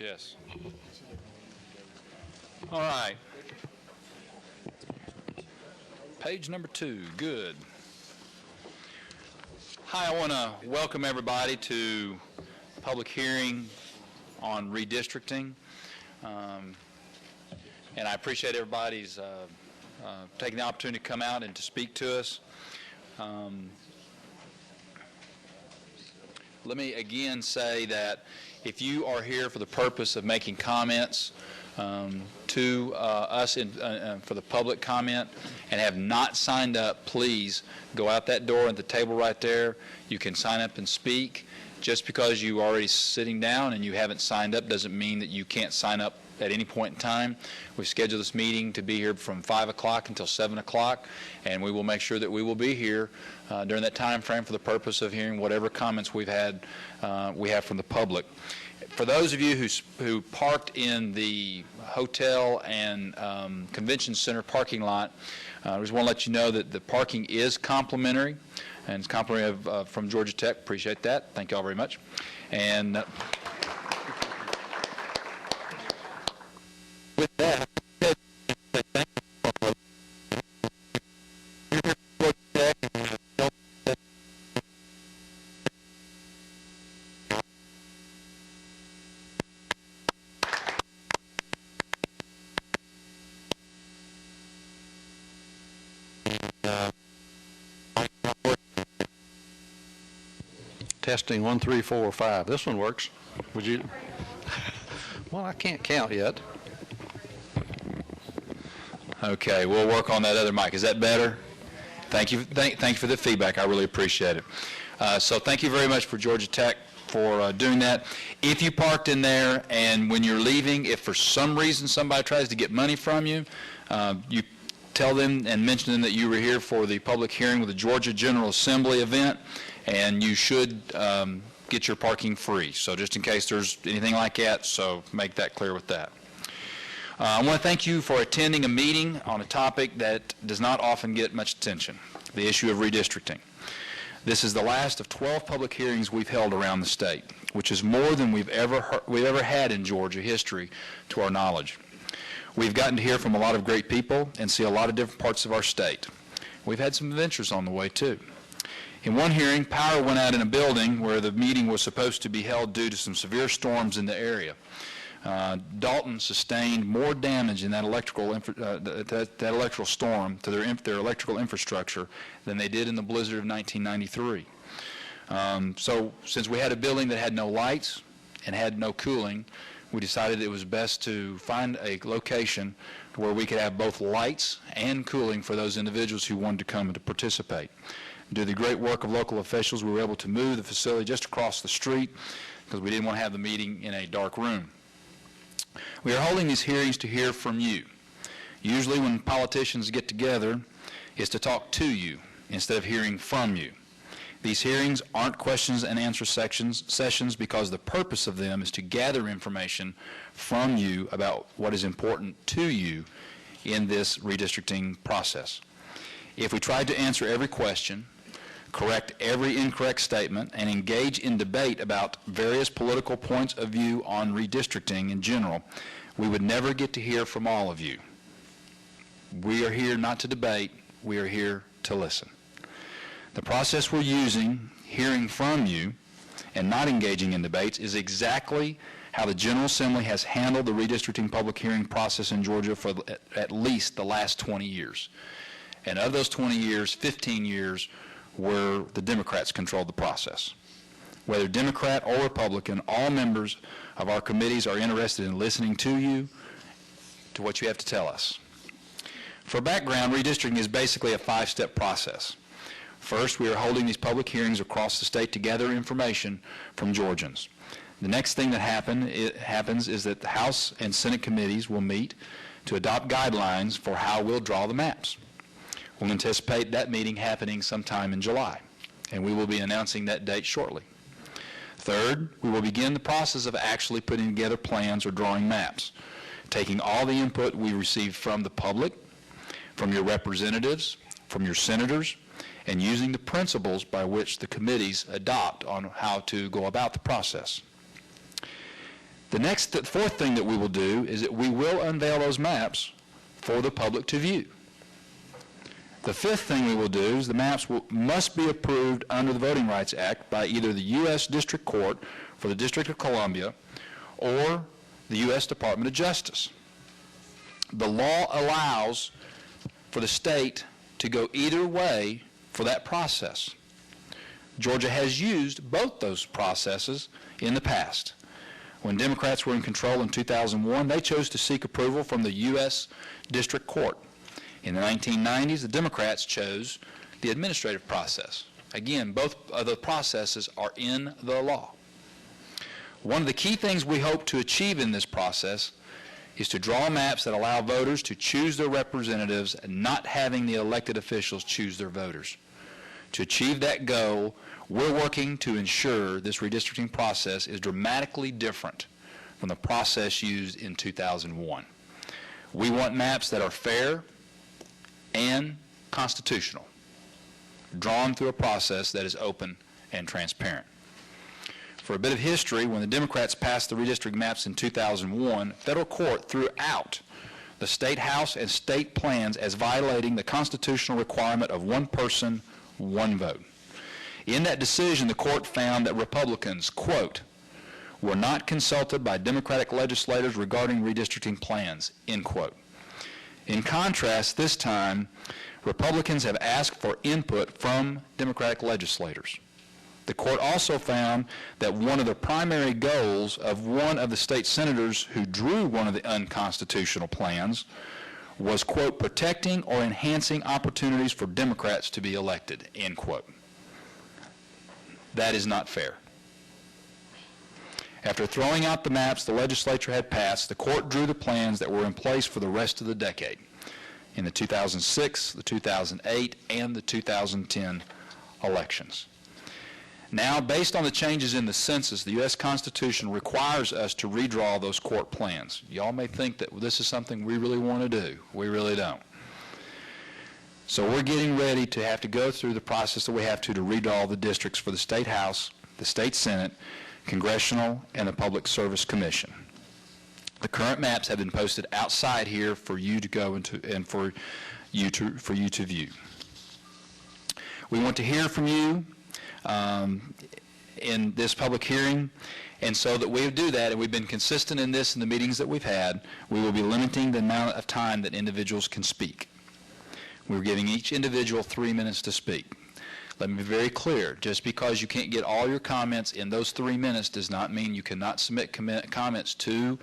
Yes. All right. Page number 2. Good. Hi, I want to welcome everybody to public hearing on redistricting. And I appreciate everybody's taking the opportunity to come out and to speak to us. Let me again say that if you are here for the purpose of making comments to us for the public comment and have not signed up, please go out that door at the table right there. You can sign up and speak. Just because you are already sitting down and you haven't signed up doesn't mean that you can't sign up at any point in time. We've scheduled this meeting to be here from 5 o'clock until 7 o'clock, and we will make sure that we will be here during that time frame for the purpose of hearing whatever comments we have from the public. For those of you who parked in the hotel and convention center parking lot, I just want to let you know that the parking is complimentary, and it's complimentary from Georgia Tech. Appreciate that. Thank you all very much. And with that, Testing 1, 3, 4, 5. This one works. Would you? Well, I can't count yet. Okay, we'll work on that other mic. Is that better? Thank you. Thank you for the feedback. I really appreciate it. So thank you very much for Georgia Tech for doing that. If you parked in there and when you're leaving, if for some reason somebody tries to get money from you, you tell them and mention them that you were here for the public hearing with the Georgia General Assembly event, and you should get your parking free. So just in case there's anything like that, so make that clear with that. I want to thank you for attending a meeting on a topic that does not often get much attention, the issue of redistricting. This is the last of 12 public hearings we've held around the state, which is more than we've ever had in Georgia history to our knowledge. We've gotten to hear from a lot of great people and see a lot of different parts of our state. We've had some adventures on the way, too. In one hearing, power went out in a building where the meeting was supposed to be held due to some severe storms in the area. Dalton sustained more damage in that electrical storm to their electrical infrastructure than they did in the blizzard of 1993. So since we had a building that had no lights and had no cooling, we decided it was best to find a location where we could have both lights and cooling for those individuals who wanted to come and to participate. Due to the great work of local officials, we were able to move the facility just across the street because we didn't want to have the meeting in a dark room. We are holding these hearings to hear from you. Usually when politicians get together, it's to talk to you instead of hearing from you. These hearings aren't questions and answer sessions because the purpose of them is to gather information from you about what is important to you in this redistricting process. If we tried to answer every question, correct every incorrect statement, and engage in debate about various political points of view on redistricting in general, we would never get to hear from all of you. We are here not to debate, we are here to listen. The process we're using, hearing from you, and not engaging in debates, is exactly how the General Assembly has handled the redistricting public hearing process in Georgia for at least the last 20 years. And of those 20 years, 15 years where the Democrats controlled the process. Whether Democrat or Republican, all members of our committees are interested in listening to you, to what you have to tell us. For background, redistricting is basically a 5-step process. First, we are holding these public hearings across the state to gather information from Georgians. The next thing that happens is that the House and Senate committees will meet to adopt guidelines for how we'll draw the maps. We'll anticipate that meeting happening sometime in July, and we will be announcing that date shortly. Third, we will begin the process of actually putting together plans or drawing maps, taking all the input we receive from the public, from your representatives, from your senators, and using the principles by which the committees adopt on how to go about the process. The fourth thing that we will do is that we will unveil those maps for the public to view. The fifth thing we will do is the maps must be approved under the Voting Rights Act by either the U.S. District Court for the District of Columbia or the U.S. Department of Justice. The law allows for the state to go either way for that process. Georgia has used both those processes in the past. When Democrats were in control in 2001, they chose to seek approval from the U.S. District Court. In the 1990s, the Democrats chose the administrative process. Again, both of the processes are in the law. One of the key things we hope to achieve in this process is to draw maps that allow voters to choose their representatives and not having the elected officials choose their voters. To achieve that goal, we're working to ensure this redistricting process is dramatically different from the process used in 2001. We want maps that are fair and constitutional, drawn through a process that is open and transparent. For a bit of history, when the Democrats passed the redistricting maps in 2001, federal court threw out the state house and state plans as violating the constitutional requirement of one person, one vote. In that decision, the court found that Republicans, quote, were not consulted by Democratic legislators regarding redistricting plans, end quote. In contrast, this time, Republicans have asked for input from Democratic legislators. The court also found that one of the primary goals of one of the state senators who drew one of the unconstitutional plans was, quote, protecting or enhancing opportunities for Democrats to be elected, end quote. That is not fair. After throwing out the maps the legislature had passed, the court drew the plans that were in place for the rest of the decade in the 2006, the 2008, and the 2010 elections. Now, based on the changes in the census, the U.S. Constitution requires us to redraw those court plans. Y'all may think that this is something we really want to do. We really don't. So we're getting ready to have to go through the process that we have to redraw the districts for the State House, the State Senate, Congressional, and the Public Service Commission. The current maps have been posted outside here for you to go into and for you to view. We want to hear from you in this public hearing, and so that we do that, and we've been consistent in this in the meetings that we've had, we will be limiting the amount of time that individuals can speak. We're giving each individual 3 minutes to speak. Let me be very clear. Just because you can't get all your comments in those 3 minutes does not mean you cannot submit comments to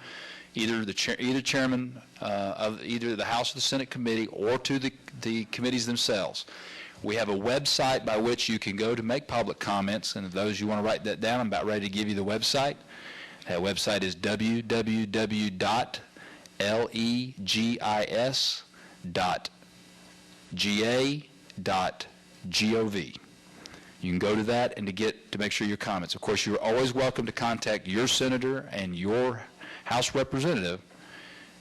either the chairman of either the House or the Senate committee or to the committees themselves. We have a website by which you can go to make public comments, and if those you want to write that down, I'm about ready to give you the website. That website is www.legis.ga.gov. You can go to that and to make sure your comments. Of course, you're always welcome to contact your senator and your House representative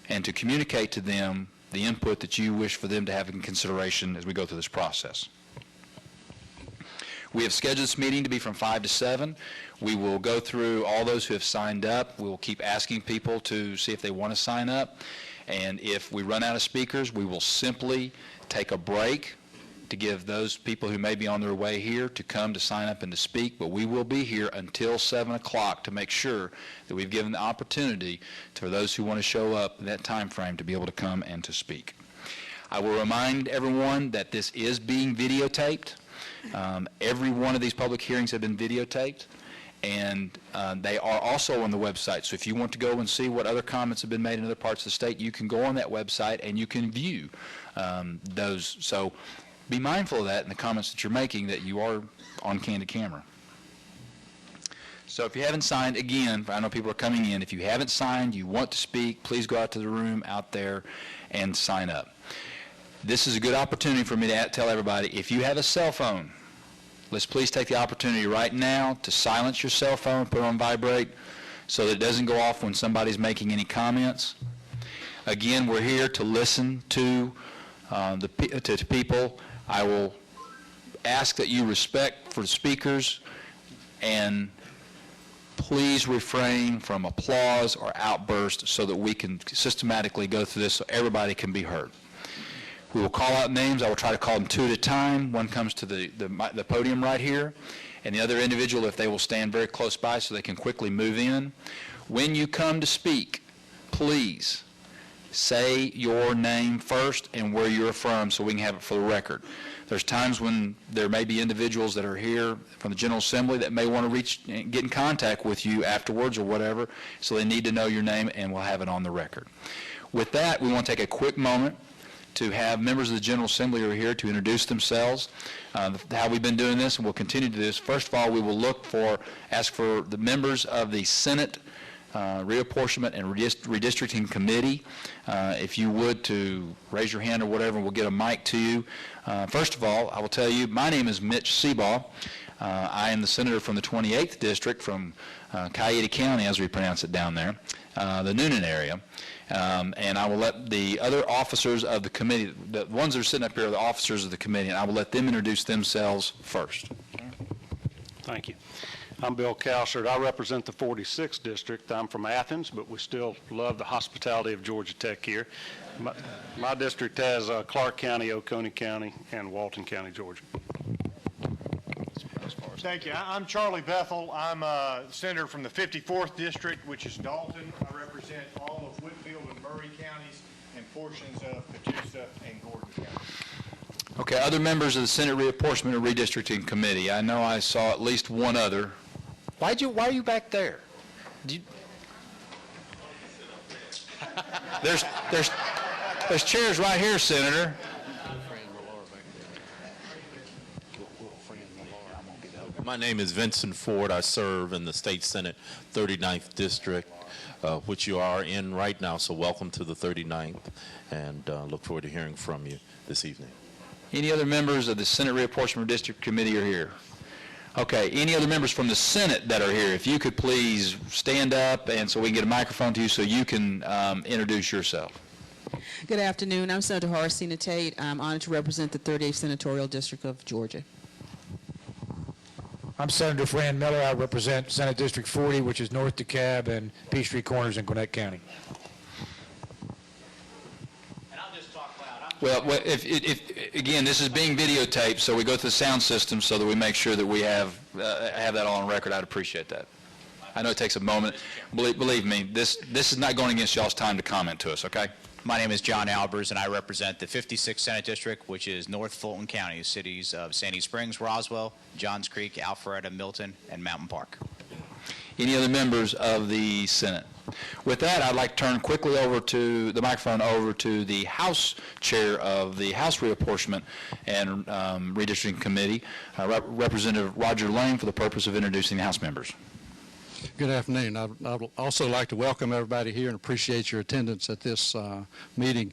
and to communicate to them the input that you wish for them to have in consideration as we go through this process. We have scheduled this meeting to be from 5 to 7. We will go through all those who have signed up. We will keep asking people to see if they want to sign up. And if we run out of speakers, we will simply take a break to give those people who may be on their way here to come to sign up and to speak, but we will be here until 7 o'clock to make sure that we've given the opportunity for those who want to show up in that time frame to be able to come and to speak. I will remind everyone that this is being videotaped. Every one of these public hearings have been videotaped, and they are also on the website. So if you want to go and see what other comments have been made in other parts of the state, you can go on that website and you can view those. So be mindful of that in the comments that you're making, that you are on candid camera. So if you haven't signed, again, I know people are coming in. If you haven't signed, you want to speak, please go out to the room out there and sign up. This is a good opportunity for me to tell everybody, if you have a cell phone, let's please take the opportunity right now to silence your cell phone, put it on vibrate, so that it doesn't go off when somebody's making any comments. Again, we're here to listen to people. I will ask that you respect for the speakers and please refrain from applause or outbursts so that we can systematically go through this so everybody can be heard. We will call out names. I will try to call them two at a time. One comes to the podium right here, and the other individual, if they will stand very close by so they can quickly move in. When you come to speak, please say your name first and where you're from so we can have it for the record. There's times when there may be individuals that are here from the General Assembly that may want to get in contact with you afterwards or whatever, so they need to know your name, and we'll have it on the record. With that, we want to take a quick moment to have members of the General Assembly who are here to introduce themselves, how we've been doing this, and we'll continue to do this. First of all, we will ask for the members of the Senate Reapportionment and Redistricting Committee, if you would, to raise your hand or whatever, and we'll get a mic to you. First of all, I will tell you, my name is Mitch Seabaugh. I am the senator from the 28th District from Cayeta County, as we pronounce it down there, the Noonan area. And I will let the other officers of the committee, the ones that are sitting up here are the officers of the committee, and I will let them introduce themselves first. Thank you. I'm Bill Cowsert. I represent the 46th District. I'm from Athens, but we still love the hospitality of Georgia Tech here. My district has Clark County, Oconee County, and Walton County, Georgia. Thank you. I'm Charlie Bethel. I'm a senator from the 54th District, which is Dalton. I represent all of Whitfield and Murray counties and portions of Catoosa and Gordon County. Okay, other members of the Senate Reapportionment and Redistricting Committee. I know I saw at least one other. Why are you back there? There's chairs right here, Senator. My name is Vincent Ford. I serve in the State Senate 39th District, which you are in right now, so welcome to the 39th, and look forward to hearing from you this evening. Any other members of the Senate Reapportionment District Committee are here? Okay, any other members from the Senate that are here? If you could please stand up and so we can get a microphone to you so you can introduce yourself. Good afternoon. I'm Senator Horaceena Tate. I'm honored to represent the 38th Senatorial District of Georgia. I'm Senator Fran Miller. I represent Senate District 40, which is North DeKalb and Peachtree Corners in Gwinnett County. Well, again, this is being videotaped, so we go through the sound system so that we make sure that we have that all on record. I'd appreciate that. I know it takes a moment. Believe me, this is not going against y'all's time to comment to us, okay? My name is John Albers, and I represent the 56th Senate District, which is North Fulton County, cities of Sandy Springs, Roswell, Johns Creek, Alpharetta, Milton, and Mountain Park. Any other members of the Senate? With that, I'd like to turn quickly over to the microphone over to the House Chair of the House Reapportionment and Redistricting Committee, Representative Roger Lane, for the purpose of introducing the House members. Good afternoon. I'd also like to welcome everybody here and appreciate your attendance at this meeting.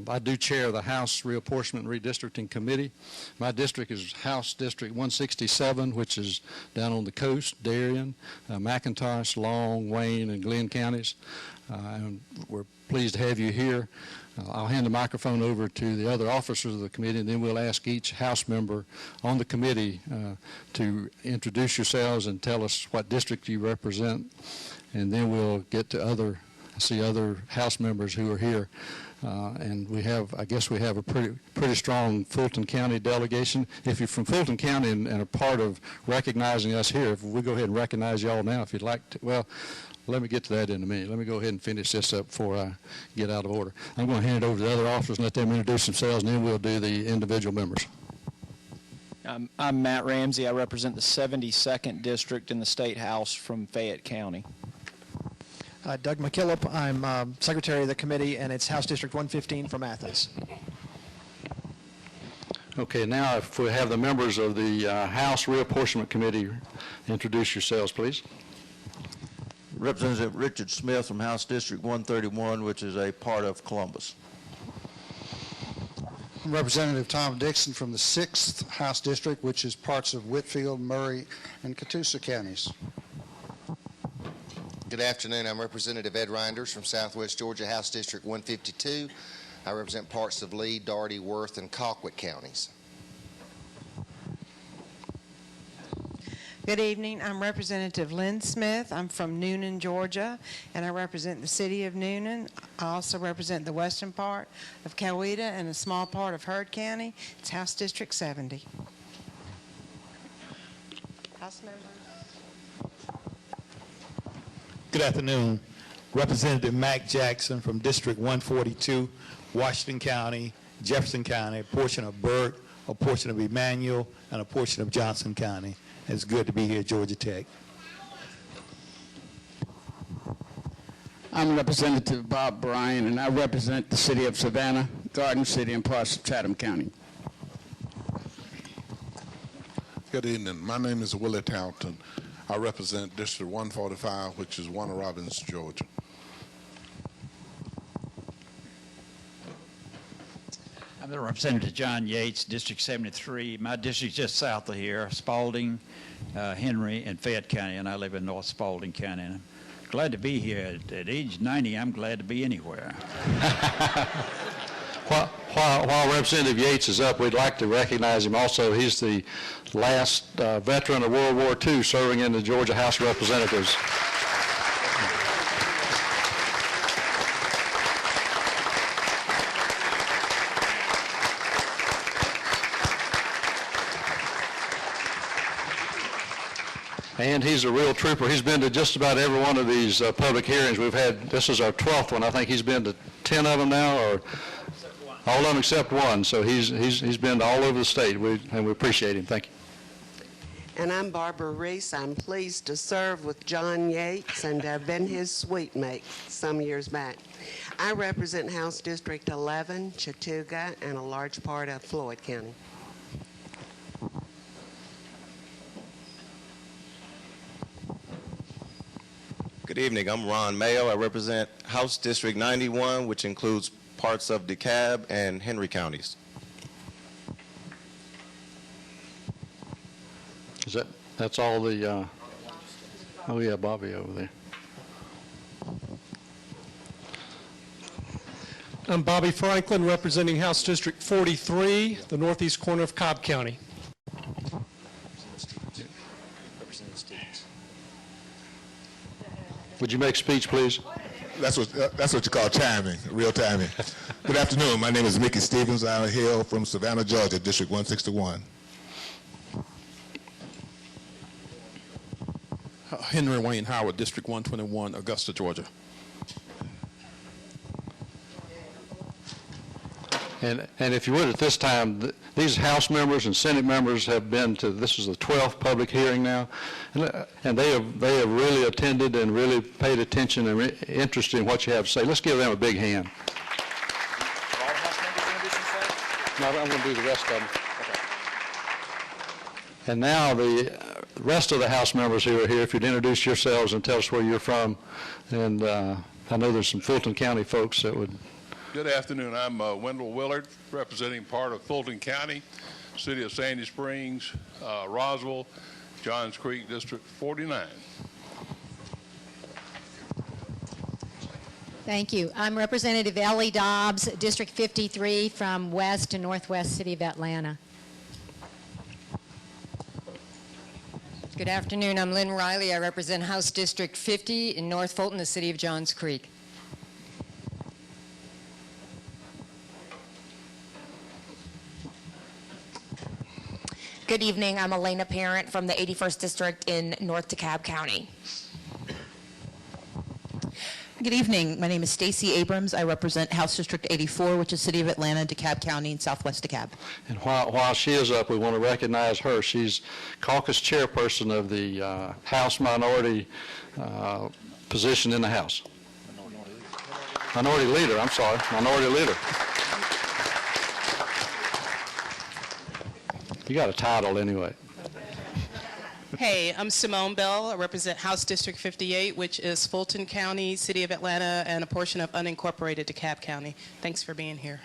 I do chair the House Reapportionment and Redistricting Committee. My district is House District 167, which is down on the coast, Darien, McIntosh, Long, Wayne, and Glenn counties. And we're pleased to have you here. I'll hand the microphone over to the other officers of the committee, and then we'll ask each House member on the committee to introduce yourselves and tell us what district you represent, and then we'll get to other House members who are here. And I guess we have a pretty strong Fulton County delegation. If you're from Fulton County and are part of recognizing us here, if we go ahead and recognize y'all now, if you'd like to, well, let me get to that in a minute. Let me go ahead and finish this up before I get out of order. I'm going to hand it over to the other officers and let them introduce themselves, and then we'll do the individual members. I'm Matt Ramsey. I represent the 72nd District in the State House from Fayette County. Doug McKillop. I'm Secretary of the Committee, and it's House District 115 from Athens. Okay, now if we have the members of the House Reapportionment Committee introduce yourselves, please. Representative Richard Smith from House District 131, which is a part of Columbus. Representative Tom Dixon from the 6th House District, which is parts of Whitfield, Murray, and Catoosa counties. Good afternoon. I'm Representative Ed Reinders from Southwest Georgia, House District 152. I represent parts of Lee, Daugherty, Worth, and Colquitt counties. Good evening. I'm Representative Lynn Smith. I'm from Noonan, Georgia, and I represent the city of Noonan. I also represent the western part of Coweta and a small part of Heard County. It's House District 70. House members. Good afternoon. Representative Mac Jackson from District 142, Washington County, Jefferson County, a portion of Burke, a portion of Emmanuel, and a portion of Johnson County. It's good to be here at Georgia Tech. I'm Representative Bob Bryan, and I represent the city of Savannah, Garden City, and parts of Chatham County. Good evening. My name is Willie Taunton. I represent District 145, which is Warner Robins, Georgia. I'm the Representative John Yates, District 73. My district's just south of here, Spalding, Henry, and Fayette County, and I live in North Spalding County. And I'm glad to be here. At age 90, I'm glad to be anywhere. While Representative Yates is up, we'd like to recognize him also. He's the last veteran of World War II serving in the Georgia House of Representatives. And he's a real trooper. He's been to just about every one of these public hearings we've had. This is our 12th one. I think he's been to 10 of them now, or all of them except one. So he's been to all over the state, and we appreciate him. Thank you. And I'm Barbara Reese. I'm pleased to serve with John Yates, and I've been his suite mate some years back. I represent House District 11, Chattooga, and a large part of Floyd County. Good evening. I'm Ron Mayo. I represent House District 91, which includes parts of DeKalb and Henry counties. That's all the, oh yeah, Bobby over there. I'm Bobby Franklin, representing House District 43, the northeast corner of Cobb County. Would you make a speech, please? That's what you call timing, real timing. Good afternoon. My name is Mickey Stevens. I hail from Savannah, Georgia, District 161. Henry Wayne Howard, District 121, Augusta, Georgia. And if you would, at this time, these House members and Senate members have been to, this is the 12th public hearing now, and they have really attended and really paid attention and interested in what you have to say. Let's give them a big hand. No, I'm going to do the rest of them. Okay. And now the rest of the House members who are here, if you'd introduce yourselves and tell us where you're from. And I know there's some Fulton County folks that would. Good afternoon. I'm Wendell Willard, representing part of Fulton County, City of Sandy Springs, Roswell, Johns Creek, District 49. Thank you. I'm Representative Ellie Dobbs, District 53, from West to Northwest City of Atlanta. Good afternoon. I'm Lynn Riley. I represent House District 50 in North Fulton, the City of Johns Creek. Good evening. I'm Elena Parent from the 81st District in North DeKalb County. Good evening. My name is Stacey Abrams. I represent House District 84, which is City of Atlanta, DeKalb County, and Southwest DeKalb. And while she is up, we want to recognize her. She's caucus chairperson of the House Minority position in the House. Minority Leader, I'm sorry. Minority Leader. You got a title anyway. Hey, I'm Simone Bell. I represent House District 58, which is Fulton County, City of Atlanta, and a portion of unincorporated DeKalb County. Thanks for being here.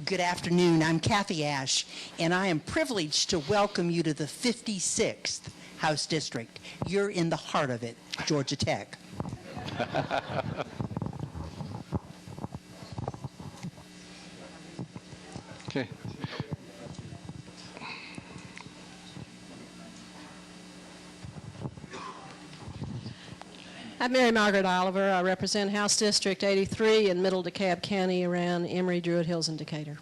Good afternoon. I'm Kathy Ash, and I am privileged to welcome you to the 56th House District. You're in the heart of it, Georgia Tech. Okay. I'm Mary Margaret Oliver. I represent House District 83 in Middle DeKalb County around Emory, Druid Hills, and Decatur.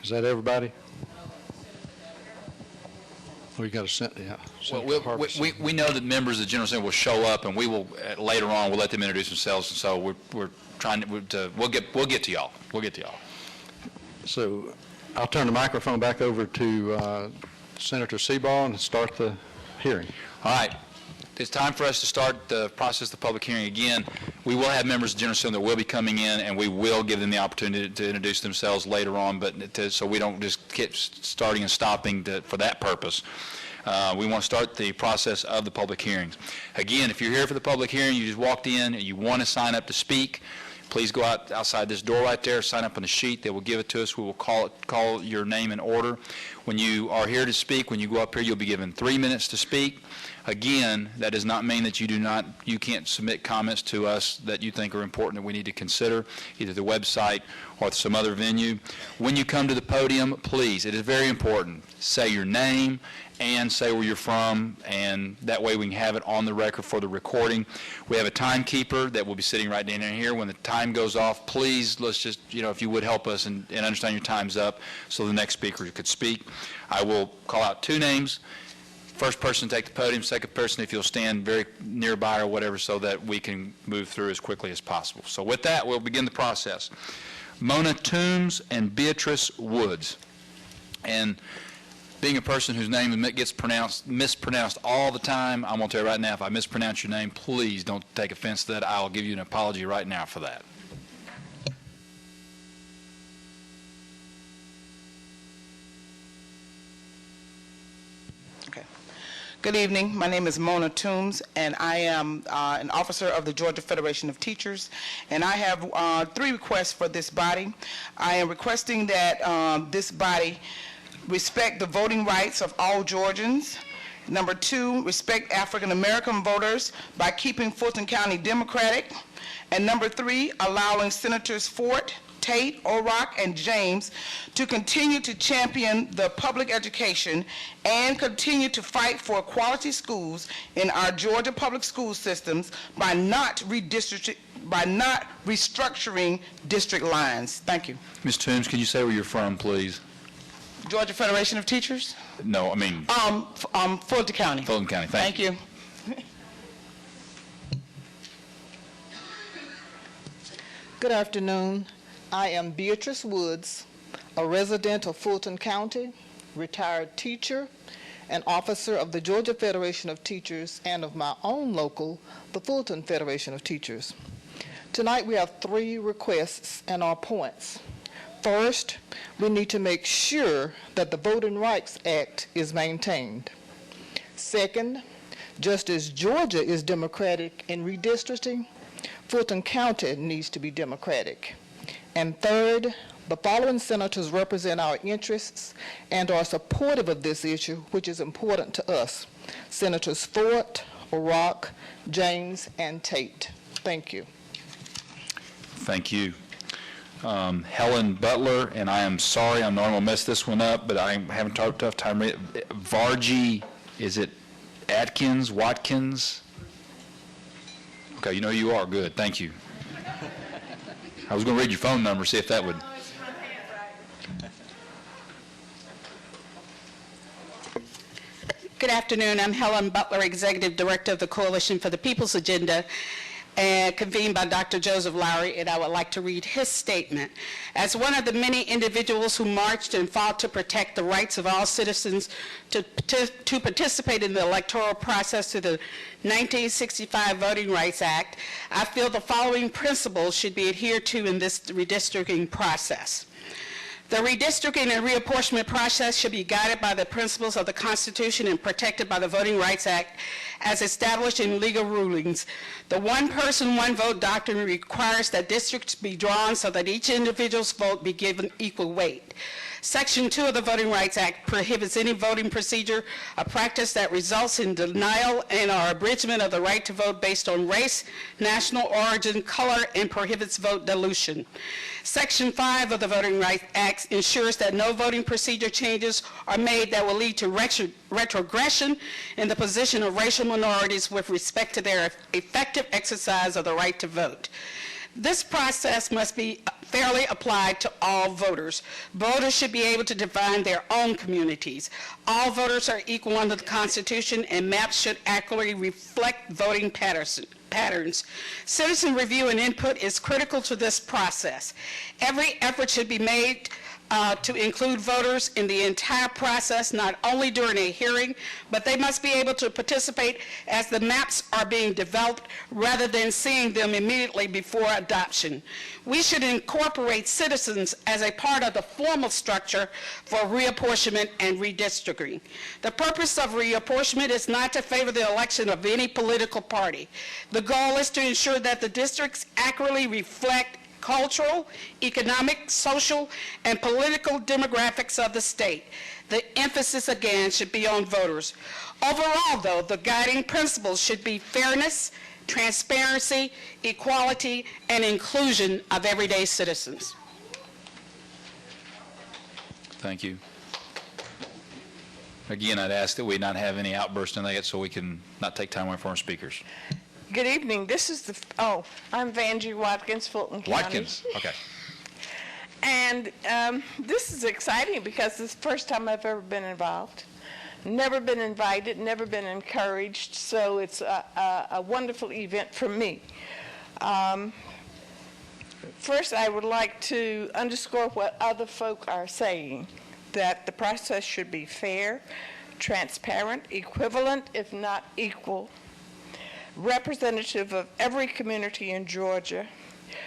Is that everybody? We got to yeah. Well, we know that members of the General Assembly will show up, and we will later on we'll let them introduce themselves. And so we're trying to we'll get to y'all. We'll get to y'all. So I'll turn the microphone back over to Senator Seabaugh and start the hearing. All right. It's time for us to start the process of the public hearing again. We will have members of the General Assembly that will be coming in, and we will give them the opportunity to introduce themselves later on, but so we don't just keep starting and stopping for that purpose. We want to start the process of the public hearings. Again, if you're here for the public hearing, you just walked in and you want to sign up to speak, please go outside this door right there, sign up on the sheet. They will give it to us. We will call your name in order. When you are here to speak, when you go up here, you'll be given 3 minutes to speak. Again, that does not mean that you can't submit comments to us that you think are important that we need to consider, either the website or some other venue. When you come to the podium, please, it is very important, say your name and say where you're from, and that way we can have it on the record for the recording. We have a timekeeper that will be sitting right down here. When the time goes off, please, let's just, if you would help us and understand your time's up so the next speaker could speak. I will call out 2 names. First person to take the podium, second person if you'll stand very nearby or whatever so that we can move through as quickly as possible. So with that, we'll begin the process. Mona Toombs and Beatrice Woods. And being a person whose name gets mispronounced all the time, I'm going to tell you right now, if I mispronounce your name, please don't take offense to that. I'll give you an apology right now for that. Good evening. My name is Mona Toombs, and I am an officer of the Georgia Federation of Teachers, and I have 3 requests for this body. I am requesting that this body respect the voting rights of all Georgians. Number 2, respect African American voters by keeping Fulton County Democratic. And number 3, allowing Senators Fort, Tate, O'Rourke, and James to continue to champion the public education and continue to fight for quality schools in our Georgia public school systems by not restructuring district lines. Thank you. Ms. Toombs, can you say where you're from, please? Georgia Federation of Teachers? No, I mean... Fulton County. Fulton County, thank you. Good afternoon. I am Beatrice Woods, a resident of Fulton County, retired teacher, and officer of the Georgia Federation of Teachers and of my own local, the Fulton Federation of Teachers. Tonight we have 3 requests and our points. First, we need to make sure that the Voting Rights Act is maintained. Second, just as Georgia is democratic in redistricting, Fulton County needs to be democratic. And third, the following senators represent our interests and are supportive of this issue, which is important to us. Senators Fort, O'Rourke, James, and Tate. Thank you. Thank you. Helen Butler, and I am sorry, I know I'm going to mess this one up, but I'm having a tough time reading it. Vargy, is it Atkins, Watkins? Okay, you know who you are. Good, thank you. I was going to read your phone number, see if that would... Good afternoon. I'm Helen Butler, Executive Director of the Coalition for the People's Agenda, convened by Dr. Joseph Lowry, and I would like to read his statement. As one of the many individuals who marched and fought to protect the rights of all citizens to participate in the electoral process through the 1965 Voting Rights Act, I feel the following principles should be adhered to in this redistricting process. The redistricting and reapportionment process should be guided by the principles of the Constitution and protected by the Voting Rights Act as established in legal rulings. The one person, one vote doctrine requires that districts be drawn so that each individual's vote be given equal weight. Section 2 of the Voting Rights Act prohibits any voting procedure, a practice that results in denial and or abridgment of the right to vote based on race, national origin, color, and prohibits vote dilution. Section 5 of the Voting Rights Act ensures that no voting procedure changes are made that will lead to retrogression in the position of racial minorities with respect to their effective exercise of the right to vote. This process must be fairly applied to all voters. Voters should be able to define their own communities. All voters are equal under the Constitution, and maps should accurately reflect voting patterns. Citizen review and input is critical to this process. Every effort should be made to include voters in the entire process, not only during a hearing, but they must be able to participate as the maps are being developed rather than seeing them immediately before adoption. We should incorporate citizens as a part of the formal structure for reapportionment and redistricting. The purpose of reapportionment is not to favor the election of any political party. The goal is to ensure that the districts accurately reflect cultural, economic, social, and political demographics of the state. The emphasis, again, should be on voters. Overall, though, the guiding principles should be fairness, transparency, equality, and inclusion of everyday citizens. Thank you. Again, I'd ask that we not have any outbursts tonight so we can not take time away from our speakers. Good evening. This is I'm Vanjie Watkins, Fulton County. Watkins, okay. And this is exciting because this is the first time I've ever been involved. Never been invited, never been encouraged, so it's a wonderful event for me. First, I would like to underscore what other folk are saying, that the process should be fair, transparent, equivalent, if not equal, representative of every community in Georgia,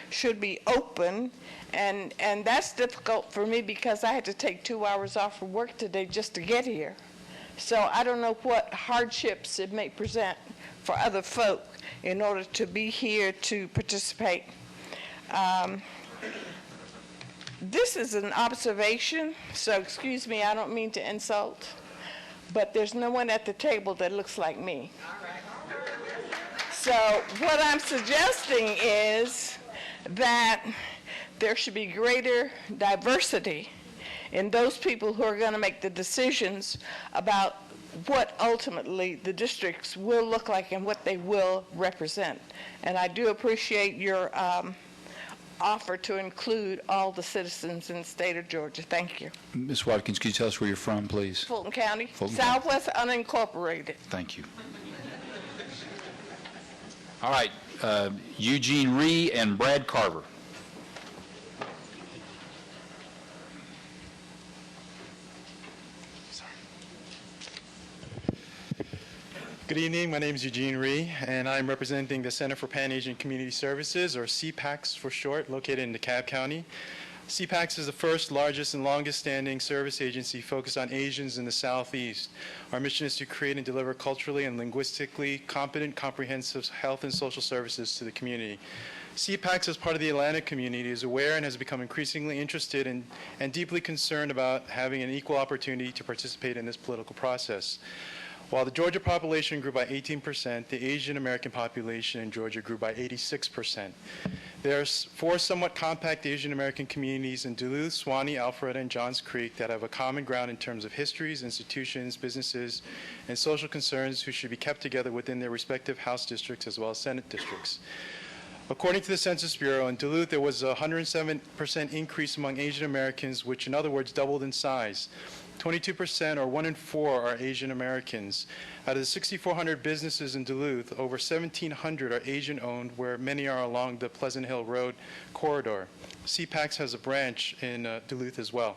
should be open, and that's difficult for me because I had to take 2 hours off from work today just to get here. So I don't know what hardships it may present for other folk in order to be here to participate. This is an observation, so excuse me, I don't mean to insult, but there's no one at the table that looks like me. So what I'm suggesting is that there should be greater diversity in those people who are going to make the decisions about what ultimately the districts will look like and what they will represent. And I do appreciate your offer to include all the citizens in the state of Georgia. Thank you. Ms. Watkins, could you tell us where you're from, please? Fulton County, Fulton Southwest unincorporated. Thank you. All right, Eugene Rhee and Brad Carver. Good evening, my name is Eugene Rhee, and I'm representing the Center for Pan-Asian Community Services, or CPACS for short, located in DeKalb County. CPACS is the first, largest, and longest-standing service agency focused on Asians in the Southeast. Our mission is to create and deliver culturally and linguistically competent, comprehensive health and social services to the community. CPACS, as part of the Atlantic community, is aware and has become increasingly interested in and deeply concerned about having an equal opportunity to participate in this political process. While the Georgia population grew by 18%, the Asian American population in Georgia grew by 86%. There are 4 somewhat compact Asian American communities in Duluth, Suwanee, Alpharetta, and Johns Creek that have a common ground in terms of histories, institutions, businesses, and social concerns who should be kept together within their respective House districts as well as Senate districts. According to the Census Bureau, in Duluth there was a 107% increase among Asian Americans, which in other words doubled in size. 22%, or 1 in 4, are Asian Americans. Out of the 6,400 businesses in Duluth, over 1,700 are Asian-owned, where many are along the Pleasant Hill Road corridor. CPACS has a branch in Duluth as well.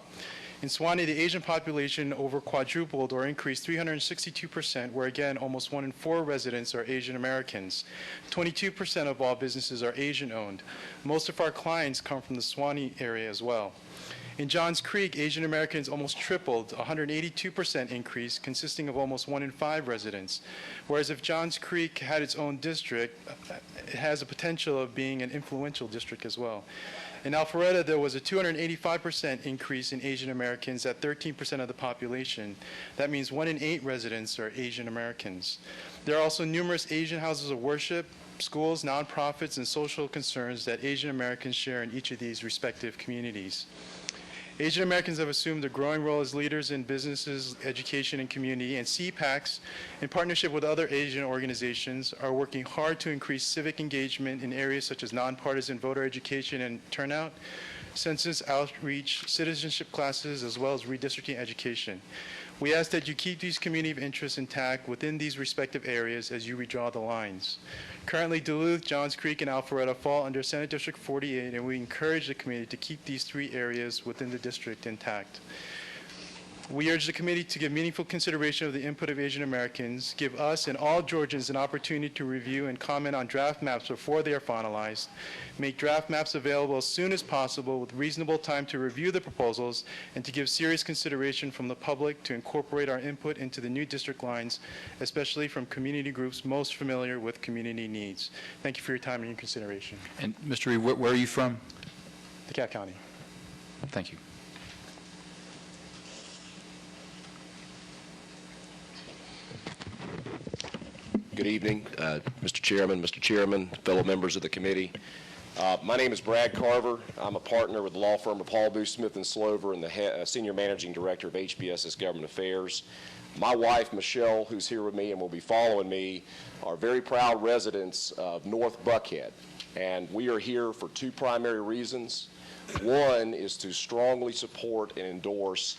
In Suwanee, the Asian population over quadrupled or increased 362%, where again, almost 1 in 4 residents are Asian Americans. 22% of all businesses are Asian-owned. Most of our clients come from the Suwanee area as well. In Johns Creek, Asian Americans almost tripled, 182% increase, consisting of almost 1 in 5 residents. Whereas if Johns Creek had its own district, it has a potential of being an influential district as well. In Alpharetta, there was a 285% increase in Asian Americans at 13% of the population. That means 1 in 8 residents are Asian Americans. There are also numerous Asian houses of worship, schools, nonprofits, and social concerns that Asian Americans share in each of these respective communities. Asian Americans have assumed a growing role as leaders in businesses, education, and community, and CPACs, in partnership with other Asian organizations, are working hard to increase civic engagement in areas such as nonpartisan voter education and turnout, census outreach, citizenship classes, as well as redistricting education. We ask that you keep these community of interest intact within these respective areas as you redraw the lines. Currently, Duluth, Johns Creek, and Alpharetta fall under Senate District 48, and we encourage the committee to keep these 3 areas within the district intact. We urge the committee to give meaningful consideration of the input of Asian Americans, give us and all Georgians an opportunity to review and comment on draft maps before they are finalized, make draft maps available as soon as possible with reasonable time to review the proposals, and to give serious consideration from the public to incorporate our input into the new district lines, especially from community groups most familiar with community needs. Thank you for your time and your consideration. And Mr. Reed, where are you from? DeKalb County. Thank you. Good evening, Mr. Chairman, fellow members of the committee. My name is Brad Carver. I'm a partner with the law firm of Hall, Booth, Smith & Slover and the Senior Managing Director of HBS's Government Affairs. My wife, Michelle, who's here with me and will be following me, are very proud residents of North Buckhead. And we are here for 2 primary reasons. One is to strongly support and endorse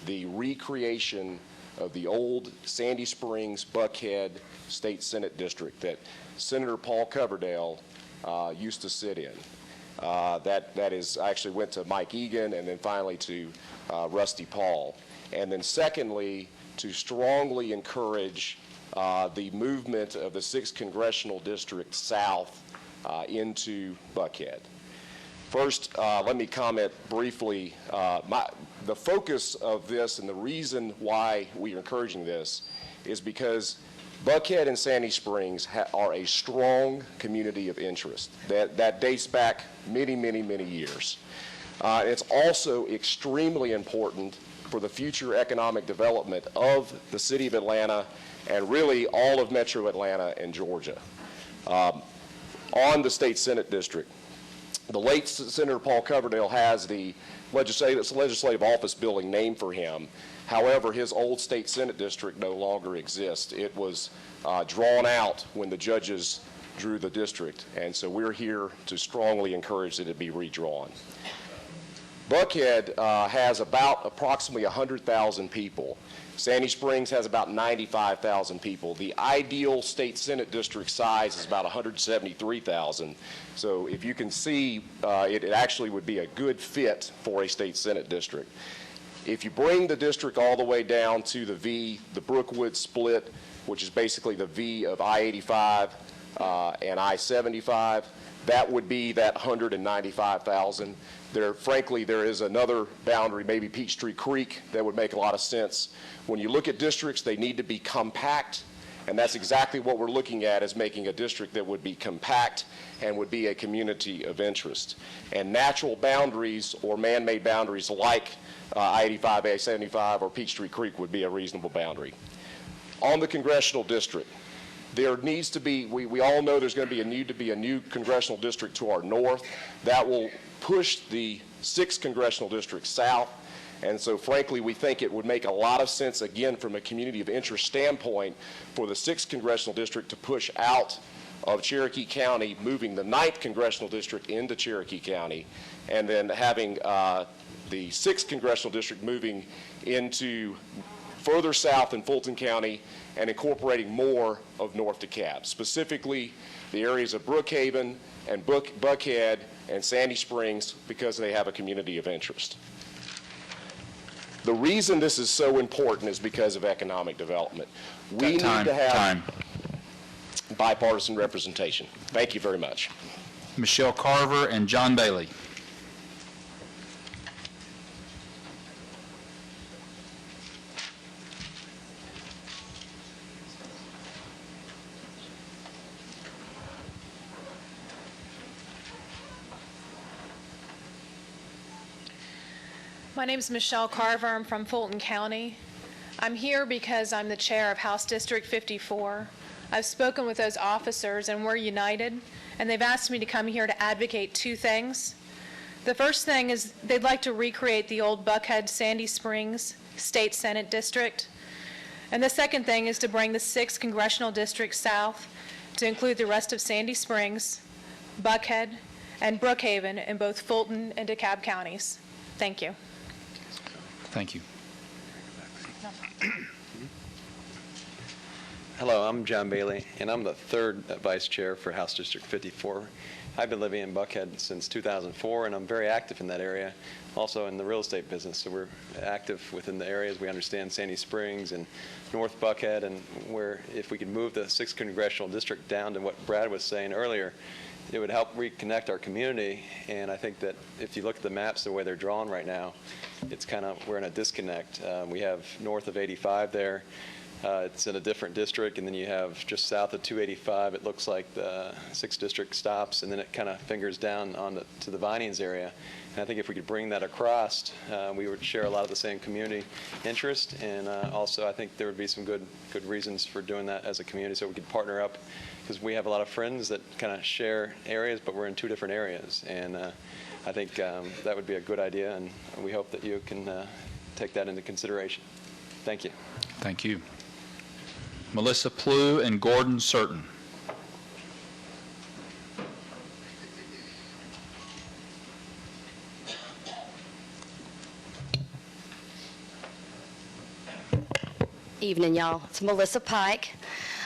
the recreation of the old Sandy Springs Buckhead State Senate District that Senator Paul Coverdale used to sit in. That is actually went to Mike Egan and then finally to Rusty Paul. And then secondly, to strongly encourage the movement of the 6th Congressional District south into Buckhead. First, let me comment briefly. The focus of this and the reason why we are encouraging this is because Buckhead and Sandy Springs are a strong community of interest that dates back many, many, many years. It's also extremely important for the future economic development of the city of Atlanta and really all of Metro Atlanta and Georgia. On the State Senate District, the late Senator Paul Coverdale has the legislative office building named for him. However, his old State Senate District no longer exists. It was drawn out when the judges drew the district, and so we're here to strongly encourage that it be redrawn. Buckhead has approximately 100,000 people. Sandy Springs has about 95,000 people. The ideal State Senate District size is about 173,000. So if you can see, it actually would be a good fit for a State Senate District. If you bring the district all the way down to the V, the Brookwood split, which is basically the V of I-85 and I-75, that would be that 195,000. Frankly, there is another boundary, maybe Peachtree Creek, that would make a lot of sense. When you look at districts, they need to be compact, and that's exactly what we're looking at, is making a district that would be compact and would be a community of interest. And natural boundaries or man-made boundaries like I-85, I-75, or Peachtree Creek would be a reasonable boundary. On the congressional district, there needs to be, we all know there's going to be a new congressional district to our north. That will push the 6th congressional district south. And so, frankly, we think it would make a lot of sense, again, from a community of interest standpoint, for the 6th congressional district to push out of Cherokee County, moving the 9th congressional district into Cherokee County, and then having the 6th congressional district moving into further south in Fulton County and incorporating more of North DeKalb, specifically the areas of Brookhaven and Buckhead and Sandy Springs, because they have a community of interest. The reason this is so important is because of economic development. We need to have bipartisan representation. Thank you very much. Michelle Carver and John Bailey. My name is Michelle Carver. I'm from Fulton County. I'm here because I'm the chair of House District 54. I've spoken with those officers and we're united, and they've asked me to come here to advocate two things. The first thing is they'd like to recreate the old Buckhead Sandy Springs State Senate District. And the second thing is to bring the 6th Congressional District south to include the rest of Sandy Springs, Buckhead, and Brookhaven in both Fulton and DeKalb counties. Thank you. Thank you. Hello, I'm John Bailey, and I'm the third vice chair for House District 54. I've been living in Buckhead since 2004, and I'm very active in that area, also in the real estate business. So we're active within the areas. We understand Sandy Springs and North Buckhead, and where if we could move the 6th Congressional District down to what Brad was saying earlier, it would help reconnect our community. And I think that if you look at the maps the way they're drawn right now, it's kind of, we're in a disconnect. We have north of 85 there. It's in a different district, and then you have just south of 285, it looks like the 6th District stops, and then it kind of fingers down on to the Vinings area. And I think if we could bring that across, we would share a lot of the same community interest, and also I think there would be some good reasons for doing that as a community, so we could partner up, because we have a lot of friends that kind of share areas, but we're in 2 different areas. And I think that would be a good idea, and we hope that you can take that into consideration. Thank you. Thank you. Melissa Plew and Gordon Certain. Evening, y'all. It's Melissa Pike.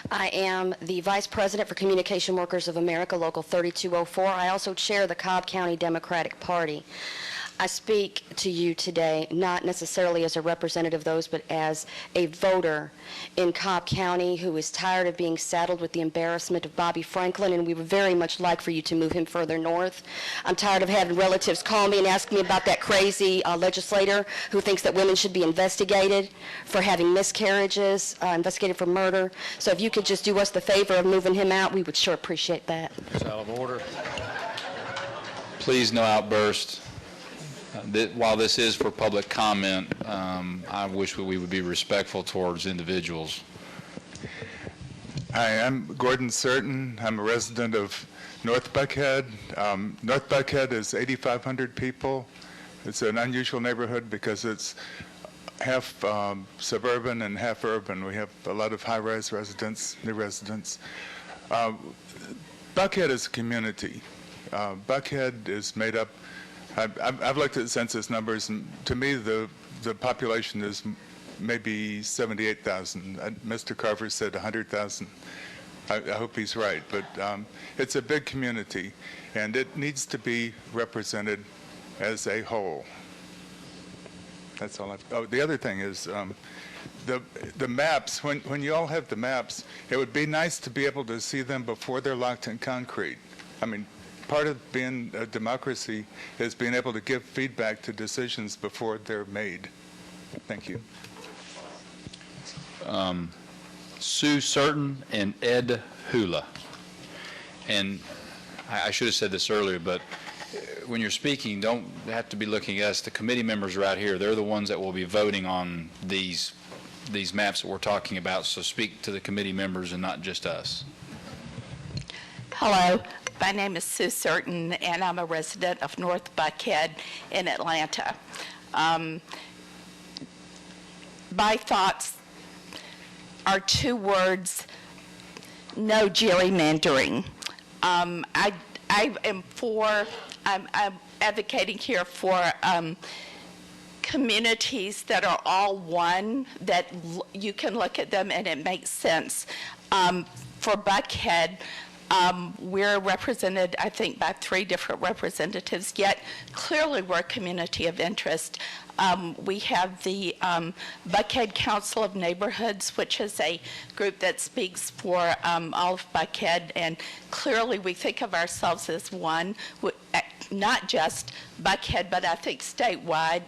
I am the Vice President for Communication Workers of America, Local 3204. I also chair the Cobb County Democratic Party. I speak to you today not necessarily as a representative of those, but as a voter in Cobb County who is tired of being saddled with the embarrassment of Bobby Franklin, and we would very much like for you to move him further north. I'm tired of having relatives call me and ask me about that crazy legislator who thinks that women should be investigated for having miscarriages, investigated for murder. So if you could just do us the favor of moving him out, we would sure appreciate that. It's out of order. Please, no outburst. While this is for public comment, I wish we would be respectful towards individuals. Hi, I'm Gordon Certain. I'm a resident of North Buckhead. North Buckhead is 8,500 people. It's an unusual neighborhood because it's half suburban and half urban. We have a lot of high-rise residents, new residents. Buckhead is a community. Buckhead is made up. I've looked at census numbers, and to me, the population is maybe 78,000. Mr. Carver said 100,000. I hope he's right, but it's a big community, and it needs to be represented as a whole. That's all. The other thing is the maps. When you all have the maps, it would be nice to be able to see them before they're locked in concrete. I mean, part of being a democracy is being able to give feedback to decisions before they're made. Thank you. Sue Certain and Ed Hula. And I should have said this earlier, but when you're speaking, don't have to be looking at us. The committee members are out here. They're the ones that will be voting on these maps that we're talking about, so speak to the committee members and not just us. Hello. My name is Sue Certain, and I'm a resident of North Buckhead in Atlanta. My thoughts are 2 words: no gerrymandering. I'm advocating here for communities that are all one, that you can look at them and it makes sense. For Buckhead, we're represented, I think, by 3 different representatives, yet clearly we're a community of interest. We have the Buckhead Council of Neighborhoods, which is a group that speaks for all of Buckhead, and clearly we think of ourselves as one, not just Buckhead, but I think statewide.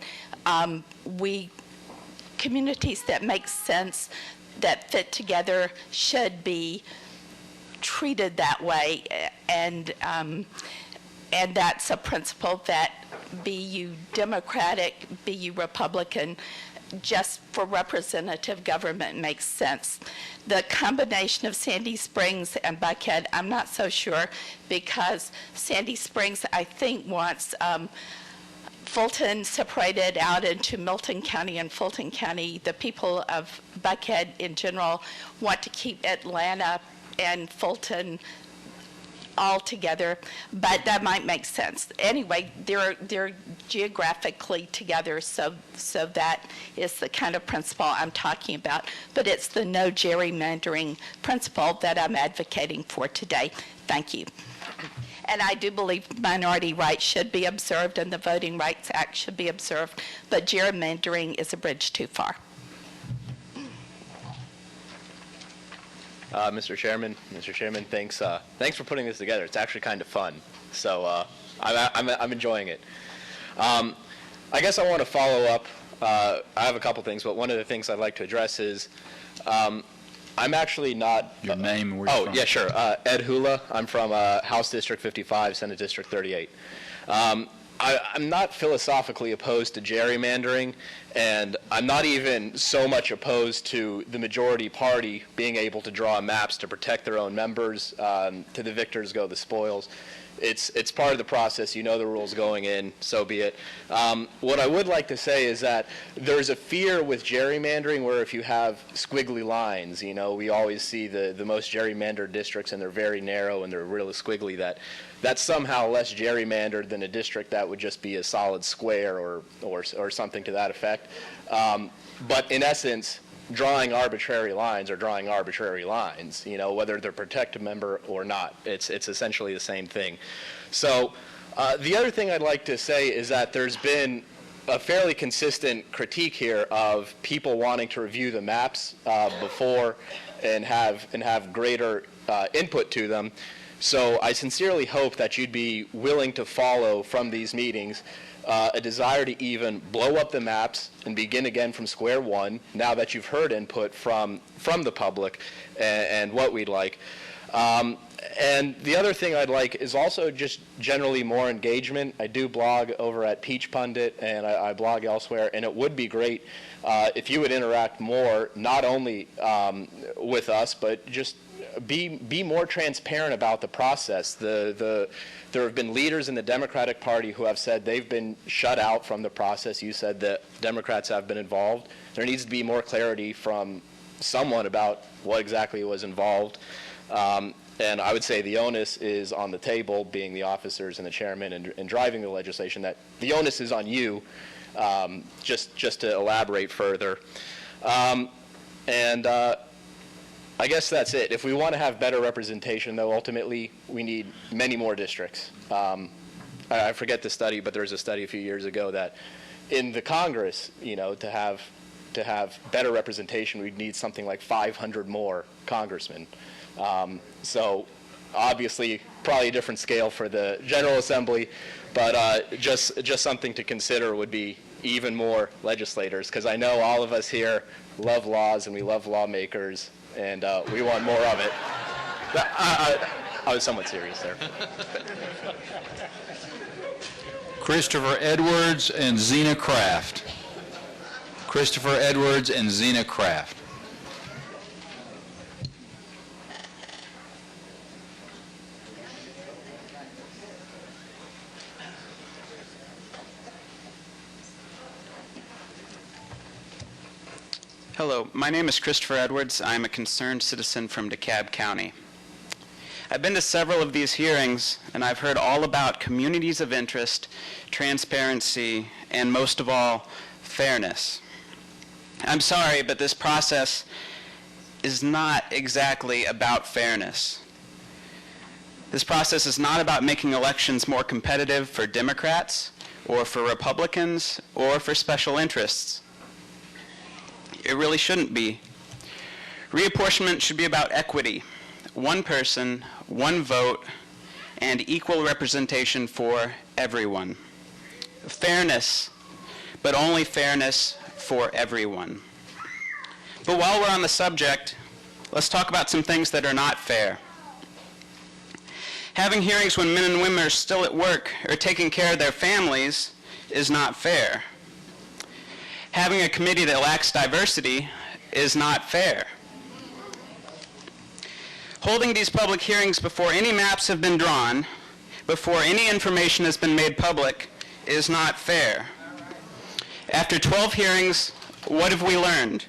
Communities that make sense, that fit together, should be treated that way, and that's a principle that be you Democratic, be you Republican, just for representative government makes sense. The combination of Sandy Springs and Buckhead, I'm not so sure, because Sandy Springs, I think, wants Fulton separated out into Milton County and Fulton County. The people of Buckhead in general want to keep Atlanta and Fulton all together, but that might make sense. Anyway, they're geographically together, so that is the kind of principle I'm talking about. But it's the no gerrymandering principle that I'm advocating for today. Thank you. And I do believe minority rights should be observed and the Voting Rights Act should be observed, but gerrymandering is a bridge too far. Mr. Chairman, thanks for putting this together. It's actually kind of fun, so I'm enjoying it. I guess I want to follow up. I have a couple things, but one of the things I'd like to address is I'm actually not. Your name and where you're from. Yeah, sure. Ed Hula. I'm from House District 55, Senate District 38. I'm not philosophically opposed to gerrymandering, and I'm not even so much opposed to the majority party being able to draw maps to protect their own members. To the victors go the spoils. It's part of the process. You know the rules going in, so be it. What I would like to say is that there's a fear with gerrymandering where if you have squiggly lines, you know, we always see the most gerrymandered districts and they're very narrow and they're really squiggly, that's somehow less gerrymandered than a district that would just be a solid square or something to that effect. But in essence, drawing arbitrary lines are drawing arbitrary lines, you know, whether they're protected member or not. It's essentially the same thing. So the other thing I'd like to say is that there's been a fairly consistent critique here of people wanting to review the maps before and have greater input to them. So I sincerely hope that you'd be willing to follow from these meetings a desire to even blow up the maps and begin again from square one now that you've heard input from the public and what we'd like. And the other thing I'd like is also just generally more engagement. I do blog over at Peach Pundit and I blog elsewhere, and it would be great if you would interact more, not only with us, but just be more transparent about the process. There have been leaders in the Democratic Party who have said they've been shut out from the process. You said that Democrats have been involved. There needs to be more clarity from someone about what exactly was involved. And I would say the onus is on the table, being the officers and the chairman and driving the legislation, that the onus is on you, just to elaborate further. I guess that's it. If we want to have better representation, though, ultimately, we need many more districts. I forget the study, but there was a study a few years ago that in the Congress, you know, to have better representation, we'd need something like 500 more congressmen. So obviously, probably a different scale for the General Assembly, but just something to consider would be even more legislators, because I know all of us here love laws and we love lawmakers, and we want more of it. I was somewhat serious there. Christopher Edwards and Zena Kraft. Christopher Edwards and Zena Kraft. Hello, my name is Christopher Edwards. I'm a concerned citizen from DeKalb County. I've been to several of these hearings, and I've heard all about communities of interest, transparency, and most of all, fairness. I'm sorry, but this process is not exactly about fairness. This process is not about making elections more competitive for Democrats, or for Republicans, or for special interests. It really shouldn't be. Reapportionment should be about equity. One person, one vote, and equal representation for everyone. Fairness, but only fairness for everyone. But while we're on the subject, let's talk about some things that are not fair. Having hearings when men and women are still at work or taking care of their families is not fair. Having a committee that lacks diversity is not fair. Holding these public hearings before any maps have been drawn, before any information has been made public, is not fair. After 12 hearings, what have we learned?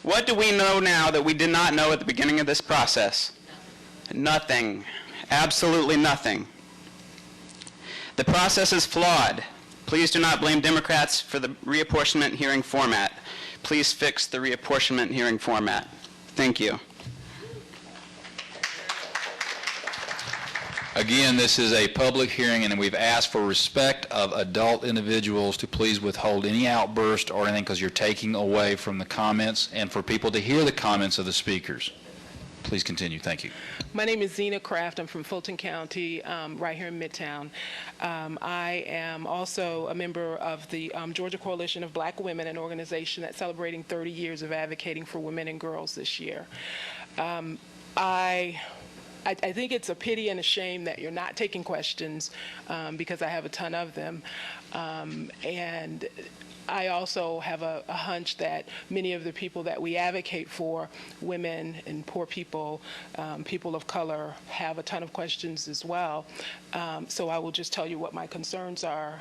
What do we know now that we did not know at the beginning of this process? Nothing. Absolutely nothing. The process is flawed. Please do not blame Democrats for the reapportionment hearing format. Please fix the reapportionment hearing format. Thank you. Again, this is a public hearing, and we've asked for respect of adult individuals to please withhold any outburst or anything, because you're taking away from the comments, and for people to hear the comments of the speakers. Please continue. Thank you. My name is Zena Kraft. I'm from Fulton County, right here in Midtown. I am also a member of the Georgia Coalition of Black Women, an organization that's celebrating 30 years of advocating for women and girls this year. I think it's a pity and a shame that you're not taking questions, because I have a ton of them. And I also have a hunch that many of the people that we advocate for, women and poor people, people of color, have a ton of questions as well. So I will just tell you what my concerns are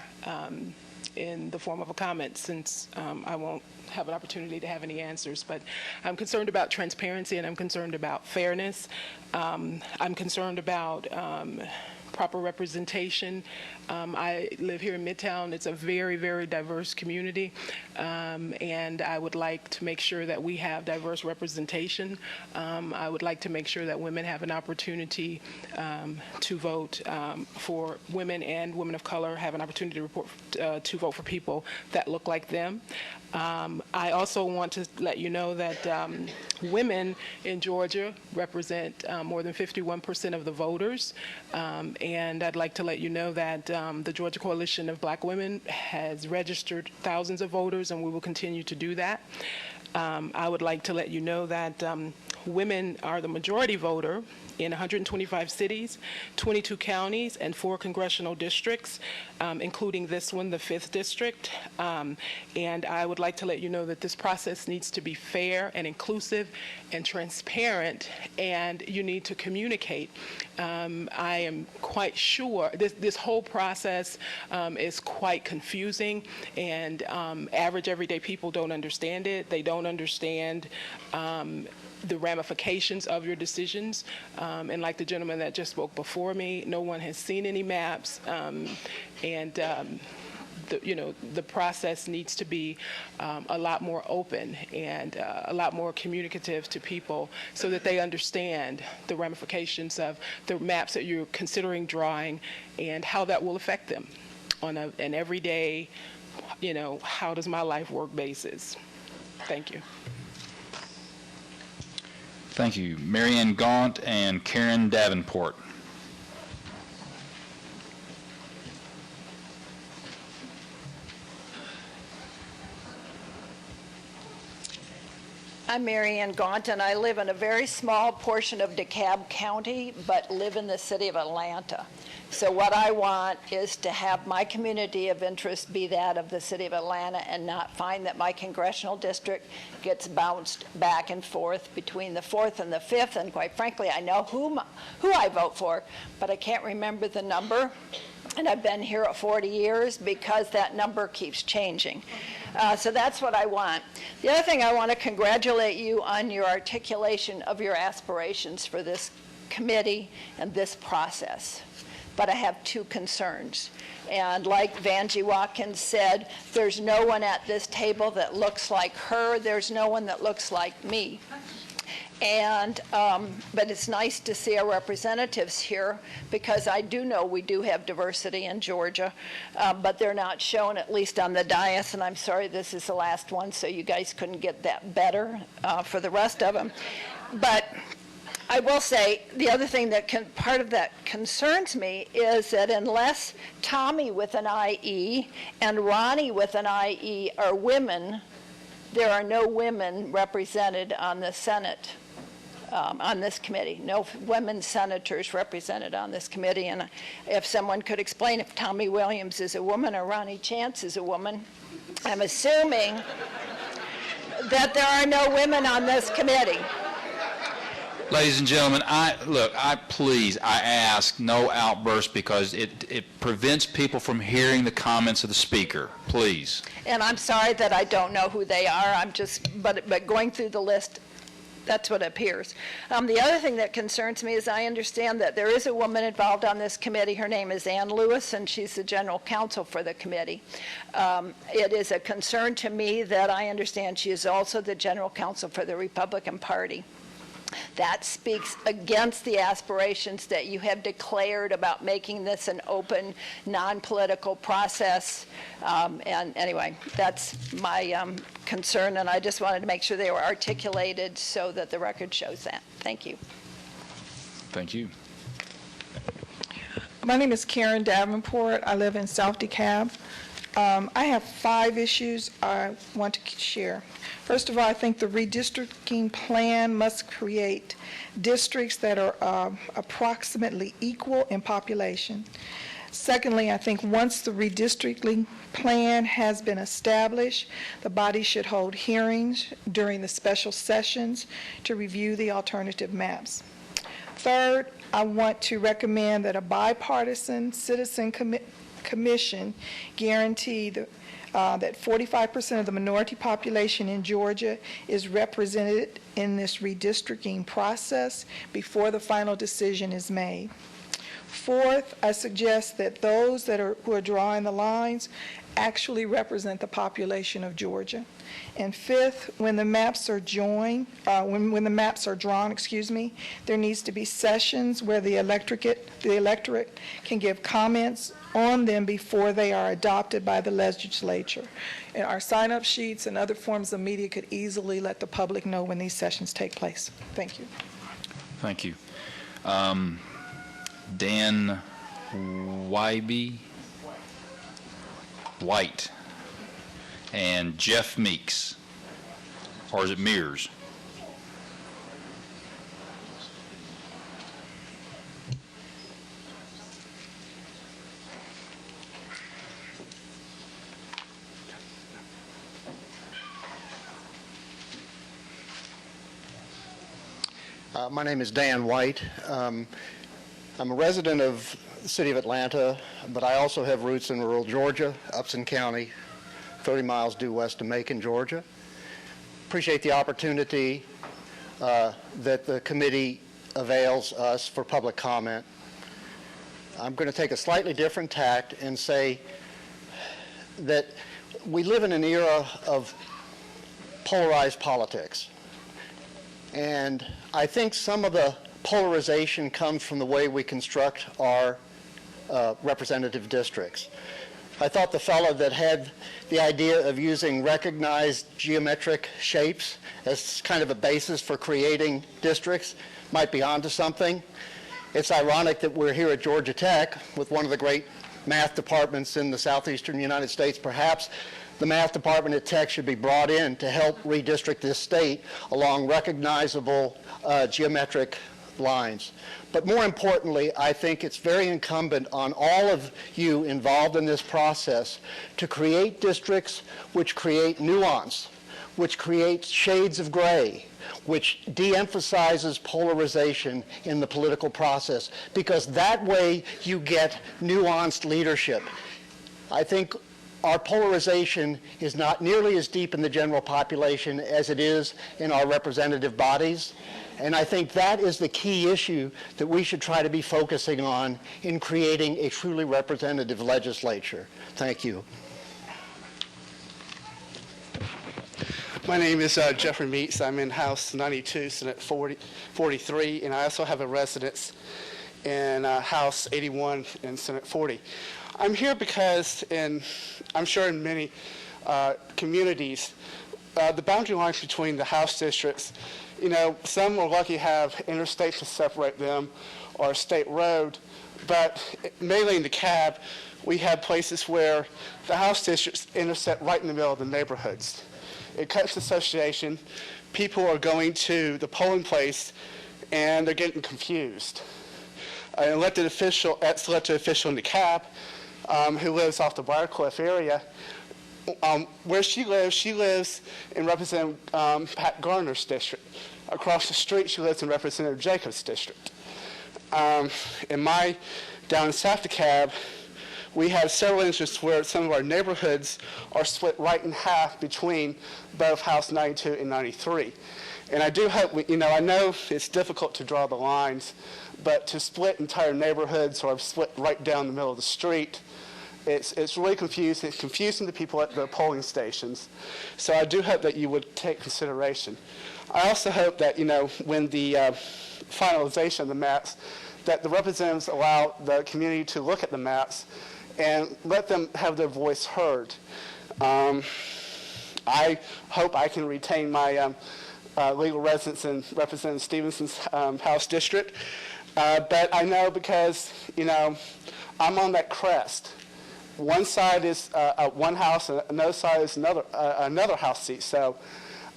in the form of a comment, since I won't have an opportunity to have any answers. But I'm concerned about transparency, and I'm concerned about fairness. I'm concerned about proper representation. I live here in Midtown. It's a very, very diverse community, and I would like to make sure that we have diverse representation. I would like to make sure that women have an opportunity to vote for women, and women of color have an opportunity to vote for people that look like them. I also want to let you know that women in Georgia represent more than 51% of the voters, and I'd like to let you know that the Georgia Coalition of Black Women has registered thousands of voters, and we will continue to do that. I would like to let you know that women are the majority voter in 125 cities, 22 counties, and 4 congressional districts, including this one, the 5th district. And I would like to let you know that this process needs to be fair and inclusive and transparent, and you need to communicate. I am quite sure this whole process is quite confusing, and average everyday people don't understand it. They don't understand the ramifications of your decisions. And like the gentleman that just spoke before me, no one has seen any maps. The process needs to be a lot more open and a lot more communicative to people, so that they understand the ramifications of the maps that you're considering drawing and how that will affect them on an everyday, how does my life work basis. Thank you. Thank you. Marianne Gaunt and Karen Davenport. I'm Marianne Gaunt, and I live in a very small portion of DeKalb County, but live in the city of Atlanta. So what I want is to have my community of interest be that of the city of Atlanta, and not find that my congressional district gets bounced back and forth between the 4th and the 5th. And quite frankly, I know who I vote for, but I can't remember the number. And I've been here 40 years because that number keeps changing. So that's what I want. The other thing, I want to congratulate you on your articulation of your aspirations for this committee and this process. But I have 2 concerns. And like Vanjie Watkins said, there's no one at this table that looks like her. There's no one that looks like me. And but it's nice to see our representatives here, because I do know we do have diversity in Georgia, but they're not shown, at least on the dais. And I'm sorry this is the last one, so you guys couldn't get that better for the rest of them. But I will say the other thing that part of that concerns me is that unless Tommy with an IE and Ronnie with an IE are women, there are no women represented on the Senate on this committee. No women senators represented on this committee. And if someone could explain if Tommy Williams is a woman or Ronnie Chance is a woman. I'm assuming that there are no women on this committee. Ladies and gentlemen, I ask no outbursts because it prevents people from hearing the comments of the speaker. Please. And I'm sorry that I don't know who they are. But going through the list, that's what appears. The other thing that concerns me is I understand that there is a woman involved on this committee. Her name is Ann Lewis, and she's the general counsel for the committee. It is a concern to me that I understand she is also the general counsel for the Republican Party. That speaks against the aspirations that you have declared about making this an open, non-political process. And anyway, that's my concern, and I just wanted to make sure they were articulated so that the record shows that. Thank you. Thank you. My name is Karen Davenport. I live in South DeKalb. I have 5 issues I want to share. First of all, I think the redistricting plan must create districts that are approximately equal in population. Secondly, I think once the redistricting plan has been established, the body should hold hearings during the special sessions to review the alternative maps. Third, I want to recommend that a bipartisan citizen commission guarantee that 45% of the minority population in Georgia is represented in this redistricting process before the final decision is made. Fourth, I suggest that those who are drawing the lines actually represent the population of Georgia. And fifth, when the maps are drawn, there needs to be sessions where the electorate can give comments on them before they are adopted by the legislature. And our sign-up sheets and other forms of media could easily let the public know when these sessions take place. Thank you. Thank you. Dan White and Jeff Meeks, or is it Mears? My name is Dan White. I'm a resident of the city of Atlanta, but I also have roots in rural Georgia, Upson County, 30 miles due west of Macon, Georgia. Appreciate the opportunity that the committee avails us for public comment. I'm going to take a slightly different tact and say that we live in an era of polarized politics. And I think some of the polarization comes from the way we construct our representative districts. I thought the fellow that had the idea of using recognized geometric shapes as kind of a basis for creating districts might be onto something. It's ironic that we're here at Georgia Tech with one of the great math departments in the southeastern United States. Perhaps the math department at Tech should be brought in to help redistrict this state along recognizable geometric lines. But more importantly, I think it's very incumbent on all of you involved in this process to create districts which create nuance, which create shades of gray, which de-emphasizes polarization in the political process, because that way you get nuanced leadership. I think our polarization is not nearly as deep in the general population as it is in our representative bodies. And I think that is the key issue that we should try to be focusing on in creating a truly representative legislature. Thank you. My name is Jeffrey Meeks. I'm in House 92, Senate 43, and I also have a residence in House 81 and Senate 40. I'm here because, I'm sure in many communities, the boundary lines between the House districts, some are lucky to have interstates to separate them or a state road, but mainly in DeKalb, we have places where the House districts intersect right in the middle of the neighborhoods. It cuts association people are going to the polling place and they're getting confused. An ex-elected official in DeKalb, who lives off the Briarcliff area, where she lives in Representative Pat Garner's district. Across the street, she lives in Representative Jacobs' district. Down in South DeKalb, we have several instances where some of our neighborhoods are split right in half between both House 92 and 93. And I do hope, I know it's difficult to draw the lines, but to split entire neighborhoods or split right down the middle of the street, it's really confusing. It's confusing to people at the polling stations. So I do hope that you would take consideration. I also hope that, when the finalization of the maps, that the representatives allow the community to look at the maps and let them have their voice heard. I hope I can retain my legal residence in Representative Stevenson's House district, but I know because, I'm on that crest. One side is one house, and another side is another house seat. So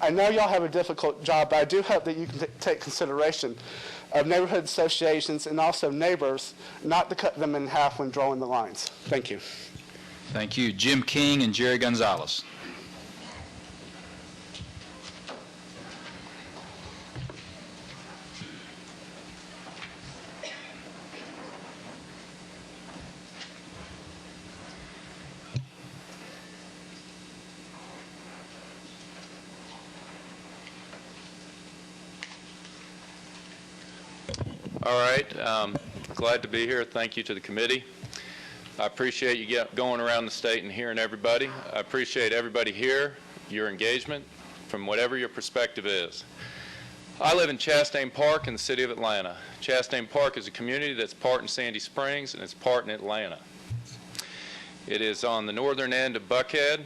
I know y'all have a difficult job, but I do hope that you can take consideration of neighborhood associations and also neighbors, not to cut them in half when drawing the lines. Thank you. Thank you. Jim King and Jerry Gonzalez. All right, glad to be here. Thank you to the committee. I appreciate you going around the state and hearing everybody. I appreciate everybody here, your engagement from whatever your perspective is. I live in Chastain Park in the city of Atlanta. Chastain Park is a community that's part in Sandy Springs and it's part in Atlanta. It is on the northern end of Buckhead.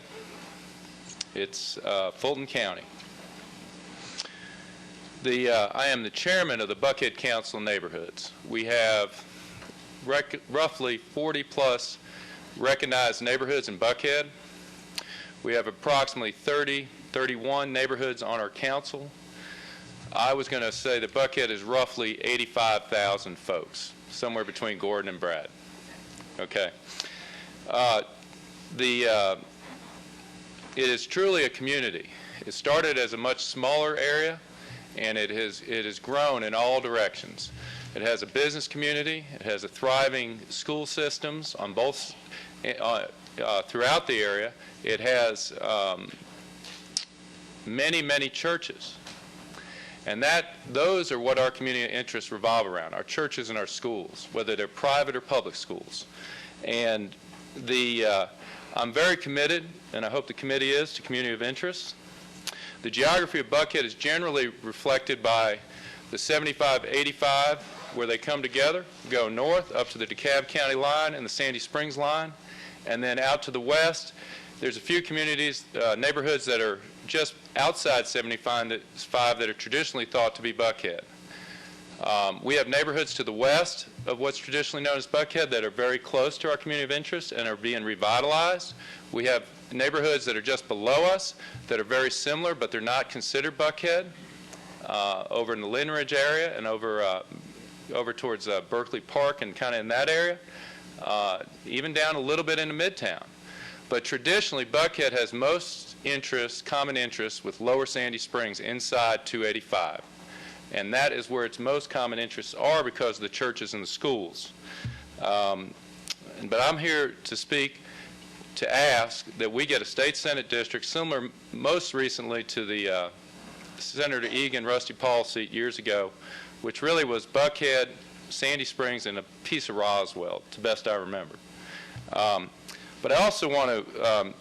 It's Fulton County. I am the chairman of the Buckhead Council of Neighborhoods. We have roughly 40-plus recognized neighborhoods in Buckhead. We have approximately 31 neighborhoods on our council. I was going to say that Buckhead is roughly 85,000 folks, somewhere between Gordon and Brad. Okay. It is truly a community. It started as a much smaller area, and it has grown in all directions. It has a business community. It has a thriving school systems on both throughout the area. It has many, many churches. And those are what our community interests revolve around, our churches and our schools, whether they're private or public schools. And I'm very committed, and I hope the committee is, to community of interest. The geography of Buckhead is generally reflected by the 75-85, where they come together, go north up to the DeKalb County line and the Sandy Springs line, and then out to the west. There's a few communities, neighborhoods that are just outside 75 that are traditionally thought to be Buckhead. We have neighborhoods to the west of what's traditionally known as Buckhead that are very close to our community of interest and are being revitalized. We have neighborhoods that are just below us that are very similar, but they're not considered Buckhead, over in the Lynn Ridge area and over towards Berkeley Park and kind of in that area, even down a little bit into Midtown. But traditionally, Buckhead has most common interests with Lower Sandy Springs inside 285. And that is where its most common interests are because of the churches and the schools. But I'm here to speak to ask that we get a state Senate district similar most recently to the Senator Egan Rusty Paul seat years ago, which really was Buckhead, Sandy Springs, and a piece of Roswell, to best I remember. But I also want to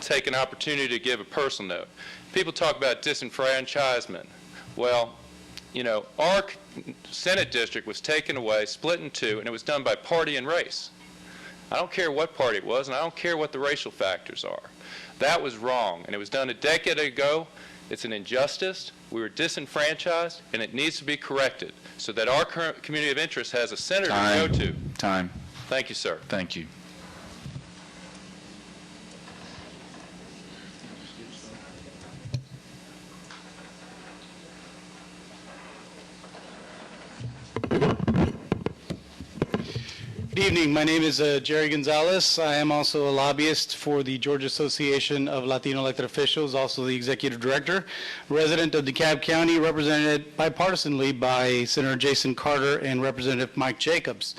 take an opportunity to give a personal note. People talk about disenfranchisement. Well, our Senate district was taken away, split in two, and it was done by party and race. I don't care what party it was, and I don't care what the racial factors are. That was wrong, and it was done a decade ago. It's an injustice. We were disenfranchised, and it needs to be corrected so that our current community of interest has a senator to go to. Time. Thank you, sir. Thank you. Good evening. My name is Jerry Gonzalez. I am also a lobbyist for the Georgia Association of Latino Elected Officials, also the executive director, resident of DeKalb County, represented bipartisanly by Senator Jason Carter and Representative Mike Jacobs.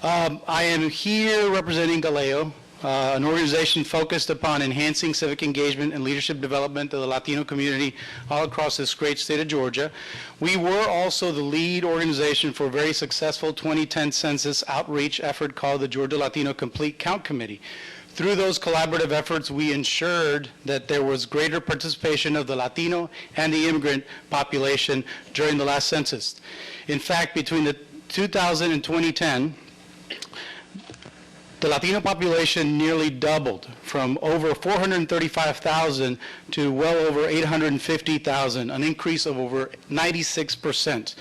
I am here representing Galeo, an organization focused upon enhancing civic engagement and leadership development of the Latino community all across this great state of Georgia. We were also the lead organization for a very successful 2010 census outreach effort called the Georgia Latino Complete Count Committee. Through those collaborative efforts, we ensured that there was greater participation of the Latino and the immigrant population during the last census. In fact, between the 2000 and 2010, the Latino population nearly doubled from over 435,000 to well over 850,000, an increase of over 96%.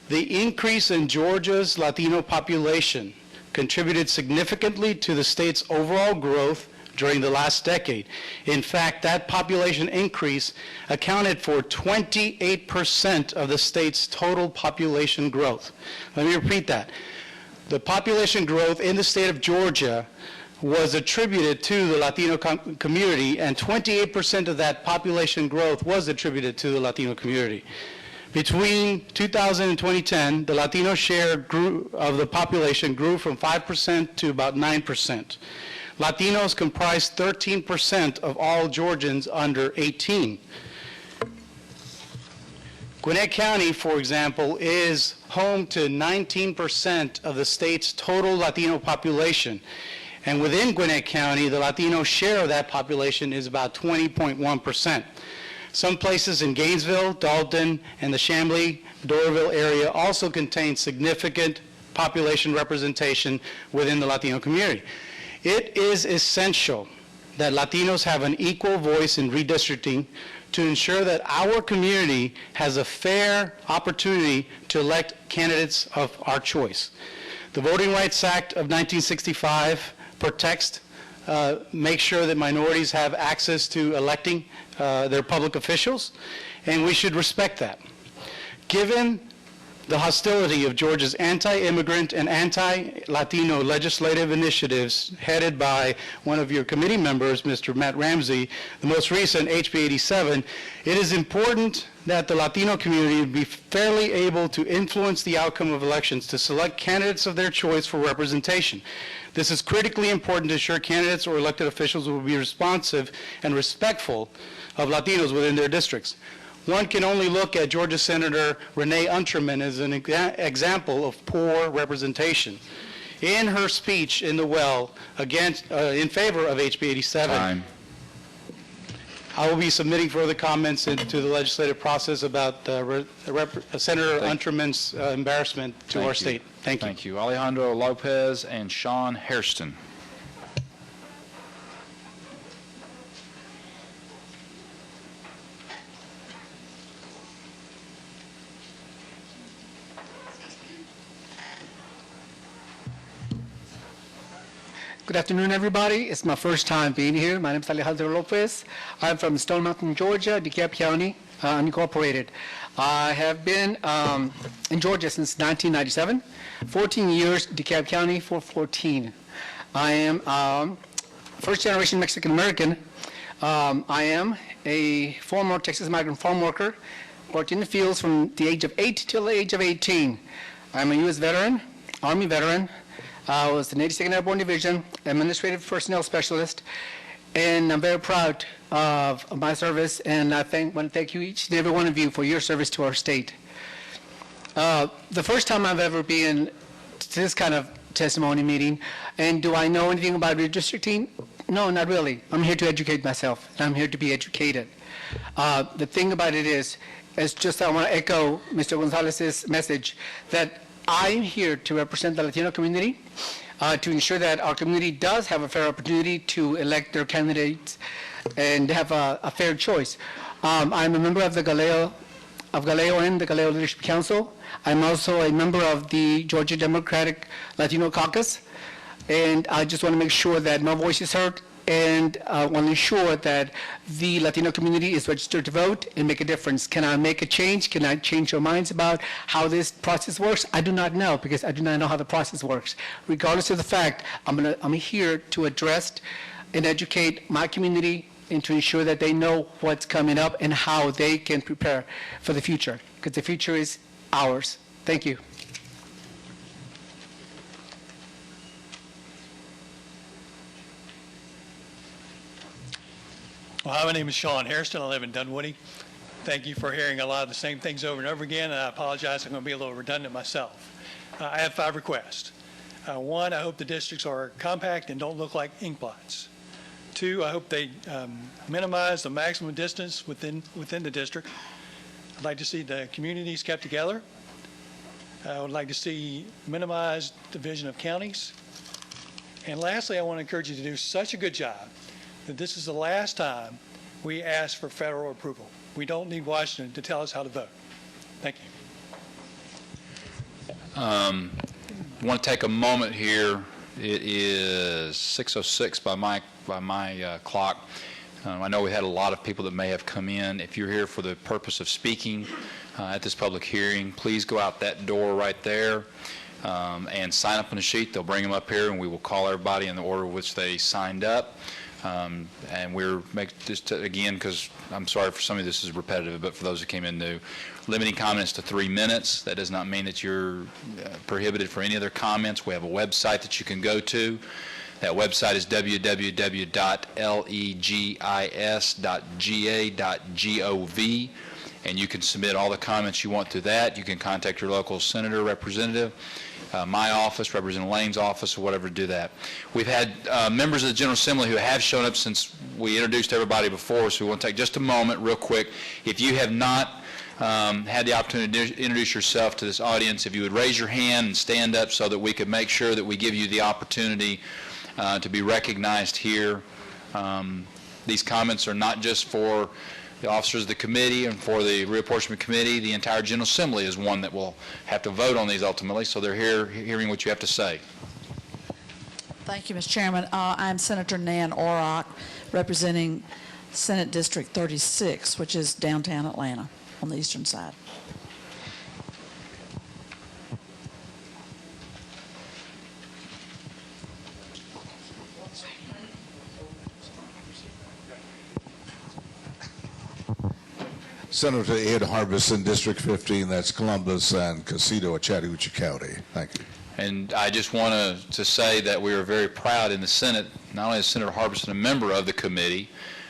The increase in Georgia's Latino population contributed significantly to the state's overall growth during the last decade. In fact, that population increase accounted for 28% of the state's total population growth. Let me repeat that. The population growth in the state of Georgia was attributed to the Latino community, and 28% of that population growth was attributed to the Latino community. Between 2000 and 2010, the Latino share of the population grew from 5% to about 9%. Latinos comprise 13% of all Georgians under 18. Gwinnett County, for example, is home to 19% of the state's total Latino population. And within Gwinnett County, the Latino share of that population is about 20.1%. Some places in Gainesville, Dalton, and the Chamblee-Doraville area also contain significant population representation within the Latino community. It is essential that Latinos have an equal voice in redistricting to ensure that our community has a fair opportunity to elect candidates of our choice. The Voting Rights Act of 1965 protects, makes sure that minorities have access to electing their public officials, and we should respect that. Given the hostility of Georgia's anti-immigrant and anti-Latino legislative initiatives headed by one of your committee members, Mr. Matt Ramsey, the most recent HB 87, it is important that the Latino community be fairly able to influence the outcome of elections to select candidates of their choice for representation. This is critically important to ensure candidates or elected officials will be responsive and respectful of Latinos within their districts. One can only look at Georgia Senator Renee Unterman as an example of poor representation. In her speech in the Well in favor of HB 87, I will be submitting further comments into the legislative process about Senator Unterman's embarrassment to our state. Thank you. Thank you. Alejandro Lopez and Sean Hairston. Good afternoon, everybody. It's my first time being here. My name is Alejandro Lopez. I'm from Stone Mountain, Georgia, DeKalb County, unincorporated. I have been in Georgia since 1997, 14 years, DeKalb County for 14. I am first-generation Mexican-American. I am a former Texas migrant farm worker, worked in the fields from the age of 8 till the age of 18. I'm a U.S. veteran, Army veteran. I was in 82nd Airborne Division, Administrative Personnel Specialist, and I'm very proud of my service, and I want to thank you, each and every one of you, for your service to our state. The first time I've ever been to this kind of testimony meeting, and do I know anything about redistricting? No, not really. I'm here to educate myself, and I'm here to be educated. The thing about it is just I want to echo Mr. Gonzalez's message that I'm here to represent the Latino community, to ensure that our community does have a fair opportunity to elect their candidates and have a fair choice. I'm a member of the Galeo and the Galeo Leadership Council. I'm also a member of the Georgia Democratic Latino Caucus, and I just want to make sure that my voice is heard and want to ensure that the Latino community is registered to vote and make a difference. Can I make a change? Can I change your minds about how this process works? I do not know, because I do not know how the process works. Regardless of the fact, I'm here to address and educate my community and to ensure that they know what's coming up and how they can prepare for the future, because the future is ours. Thank you. Well, hi, my name is Sean Hairston. I live in Dunwoody. Thank you for hearing a lot of the same things over and over again, and I apologize, I'm going to be a little redundant myself. I have 5 requests. 1, I hope the districts are compact and don't look like ink blots. 2, I hope they minimize the maximum distance within the district. I'd like to see the communities kept together. I would like to see minimized division of counties. And lastly, I want to encourage you to do such a good job that this is the last time we ask for federal approval. We don't need Washington to tell us how to vote. Thank you. I want to take a moment here. It is 6:06 by my clock. I know we had a lot of people that may have come in. If you're here for the purpose of speaking at this public hearing, please go out that door right there and sign up on a sheet. They'll bring them up here, and we will call everybody in the order in which they signed up. And we're just again, because I'm sorry for some of this is repetitive, but for those who came in new, limiting comments to 3 minutes. That does not mean that you're prohibited for any other comments. We have a website that you can go to. That website is www.legis.ga.gov, and you can submit all the comments you want through that. You can contact your local senator, representative, my office, Representative Lane's office, or whatever to do that. We've had members of the General Assembly who have shown up since we introduced everybody before, so we want to take just a moment real quick. If you have not had the opportunity to introduce yourself to this audience, if you would raise your hand and stand up so that we could make sure that we give you the opportunity to be recognized here. These comments are not just for the officers of the committee and for the Reapportionment Committee. The entire General Assembly is one that will have to vote on these ultimately, so they're here hearing what you have to say. Thank you, Mr. Chairman. I'm Senator Nan Orrock, representing Senate District 36, which is downtown Atlanta on the eastern side. Senator Ed Harbison, District 15, that's Columbus and Casito, Chattahoochee County. Thank you. And I just want to say that we are very proud in the Senate, not only is Senator Harbison a member of the committee,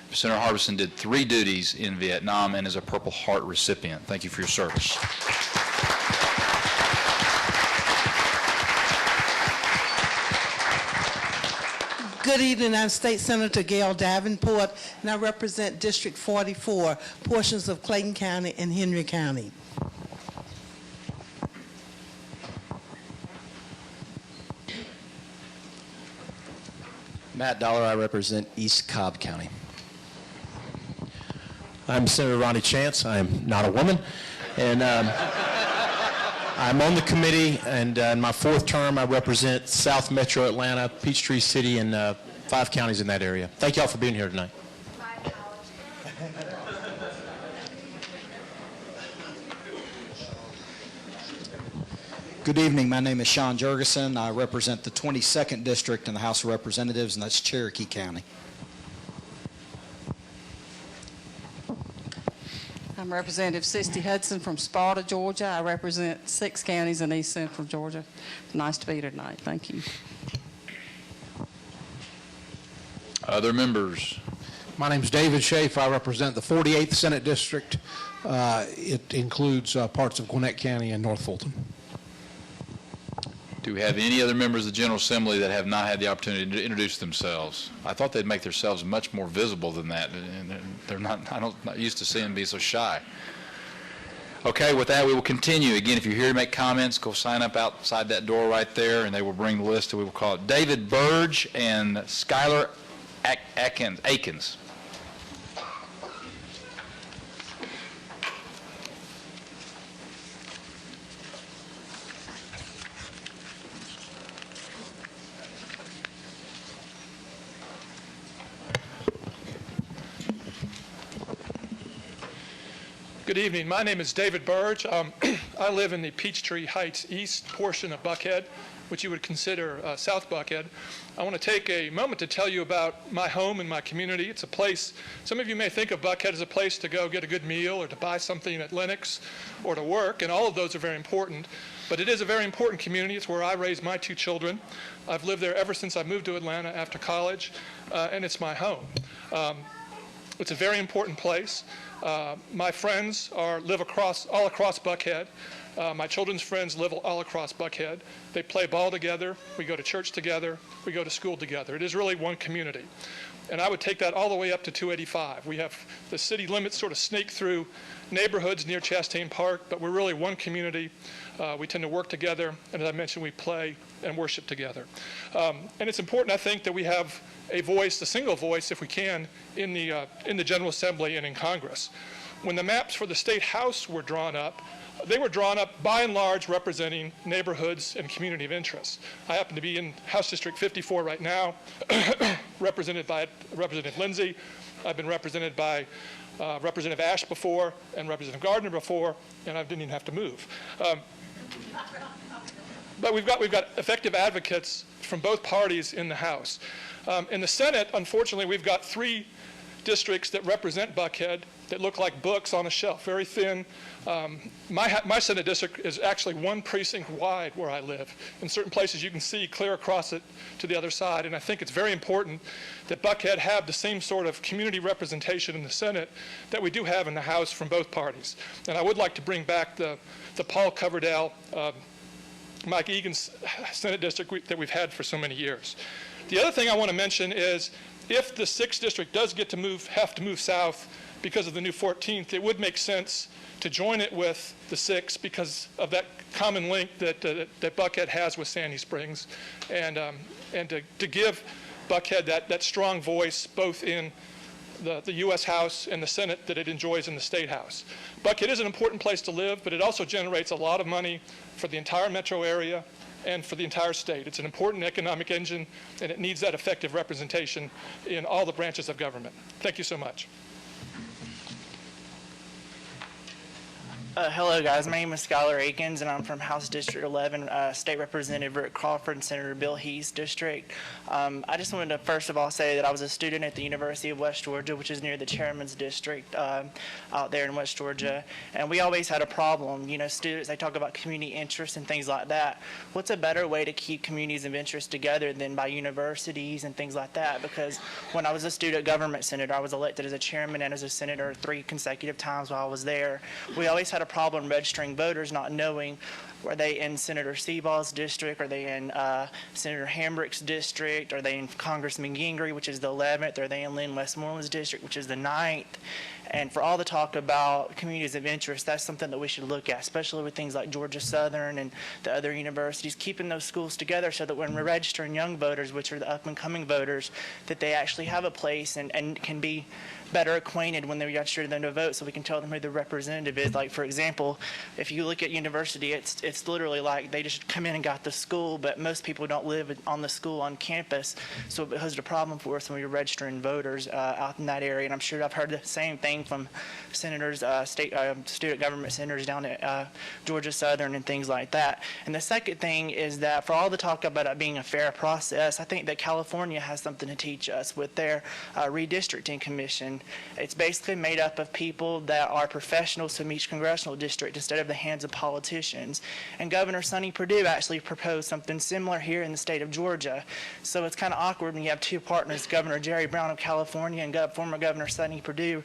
but Senator Harbison did 3 duties in Vietnam and is a Purple Heart recipient. Thank you for your service. Good evening. I'm State Senator Gail Davenport, and I represent District 44, portions of Clayton County and Henry County. Matt Dollar, I represent East Cobb County. I'm Senator Ronnie Chance. I'm not a woman, and I'm on the committee, and in my 4th term, I represent South Metro Atlanta, Peachtree City, and 5 counties in that area. Thank you all for being here tonight. Good evening. My name is Sean Jurgensen. I represent the 22nd District in the House of Representatives, and that's Cherokee County. I'm Representative Sisty Hudson from Sparta, Georgia. I represent 6 counties in East Central Georgia. Nice to be here tonight. Thank you. Other members? My name is David Schaaf. I represent the 48th Senate District. It includes parts of Gwinnett County and North Fulton. Do we have any other members of the General Assembly that have not had the opportunity to introduce themselves? I thought they'd make themselves much more visible than that, and they're not. Not used to seeing them be so shy. Okay, with that, we will continue. Again, if you're here to make comments, go sign up outside that door right there, and they will bring the list, and we will call it David Burge and Skylar Akins. Good evening. My name is David Burge. I live in the Peachtree Heights East portion of Buckhead, which you would consider South Buckhead. I want to take a moment to tell you about my home and my community. It's a place, some of you may think of Buckhead as a place to go get a good meal or to buy something at Lennox or to work, and all of those are very important. But it is a very important community. It's where I raised my 2 children. I've lived there ever since I moved to Atlanta after college, and it's my home. It's a very important place. My friends live all across Buckhead. My children's friends live all across Buckhead. They play ball together. We go to church together. We go to school together. It is really one community. And I would take that all the way up to 285. We have the city limits sort of snake through neighborhoods near Chastain Park, but we're really one community. We tend to work together, and as I mentioned, we play and worship together. And it's important, I think, that we have a voice, a single voice, if we can, in the General Assembly and in Congress. When the maps for the State House were drawn up, they were drawn up by and large representing neighborhoods and community of interest. I happen to be in House District 54 right now, represented by Representative Lindsay. I've been represented by Representative Ash before and Representative Gardner before, and I didn't even have to move. But we've got effective advocates from both parties in the House. In the Senate, unfortunately, we've got 3 districts that represent Buckhead that look like books on a shelf, very thin. My Senate district is actually 1 precinct wide where I live. In certain places, you can see clear across it to the other side. And I think it's very important that Buckhead have the same sort of community representation in the Senate that we do have in the House from both parties. And I would like to bring back the Paul Coverdale, Mike Egan's Senate district that we've had for so many years. The other thing I want to mention is if the 6th district does have to move south because of the new 14th, it would make sense to join it with the 6th because of that common link that Buckhead has with Sandy Springs, and to give Buckhead that strong voice both in the U.S. House and the Senate that it enjoys in the State House. Buckhead is an important place to live, but it also generates a lot of money for the entire metro area and for the entire state. It's an important economic engine, and it needs that effective representation in all the branches of government. Thank you so much. Hello, guys. My name is Skylar Akins, and I'm from House District 11, State Representative Rick Crawford and Senator Bill Heath's district. I just wanted to first of all say that I was a student at the University of West Georgia, which is near the chairman's district out there in West Georgia, and we always had a problem. You know, students, they talk about community interest and things like that. What's a better way to keep communities of interest together than by universities and things like that? Because when I was a student government senator, I was elected as a chairman and as a senator 3 consecutive times while I was there. We always had a problem registering voters, not knowing are they in Senator Seaball's district, are they in Senator Hambrick's district, are they in Congressman Gingrey, which is the 11th, are they in Lynn Westmoreland's district, which is the 9th. And for all the talk about communities of interest, that's something that we should look at, especially with things like Georgia Southern and the other universities, keeping those schools together so that when we're registering young voters, which are the up-and-coming voters, that they actually have a place and can be better acquainted when they register them to vote so we can tell them who the representative is. Like, for example, if you look at university, it's literally like they just come in and got the school, but most people don't live on the school on campus, so it posed a problem for us when we were registering voters out in that area. And I'm sure I've heard the same thing from senators, student government senators down at Georgia Southern and things like that. And the second thing is that for all the talk about it being a fair process, I think that California has something to teach us with their redistricting commission. It's basically made up of people that are professionals from each congressional district instead of the hands of politicians. And Governor Sonny Perdue actually proposed something similar here in the state of Georgia. So it's kind of awkward when you have 2 partners, Governor Jerry Brown of California and former Governor Sonny Perdue,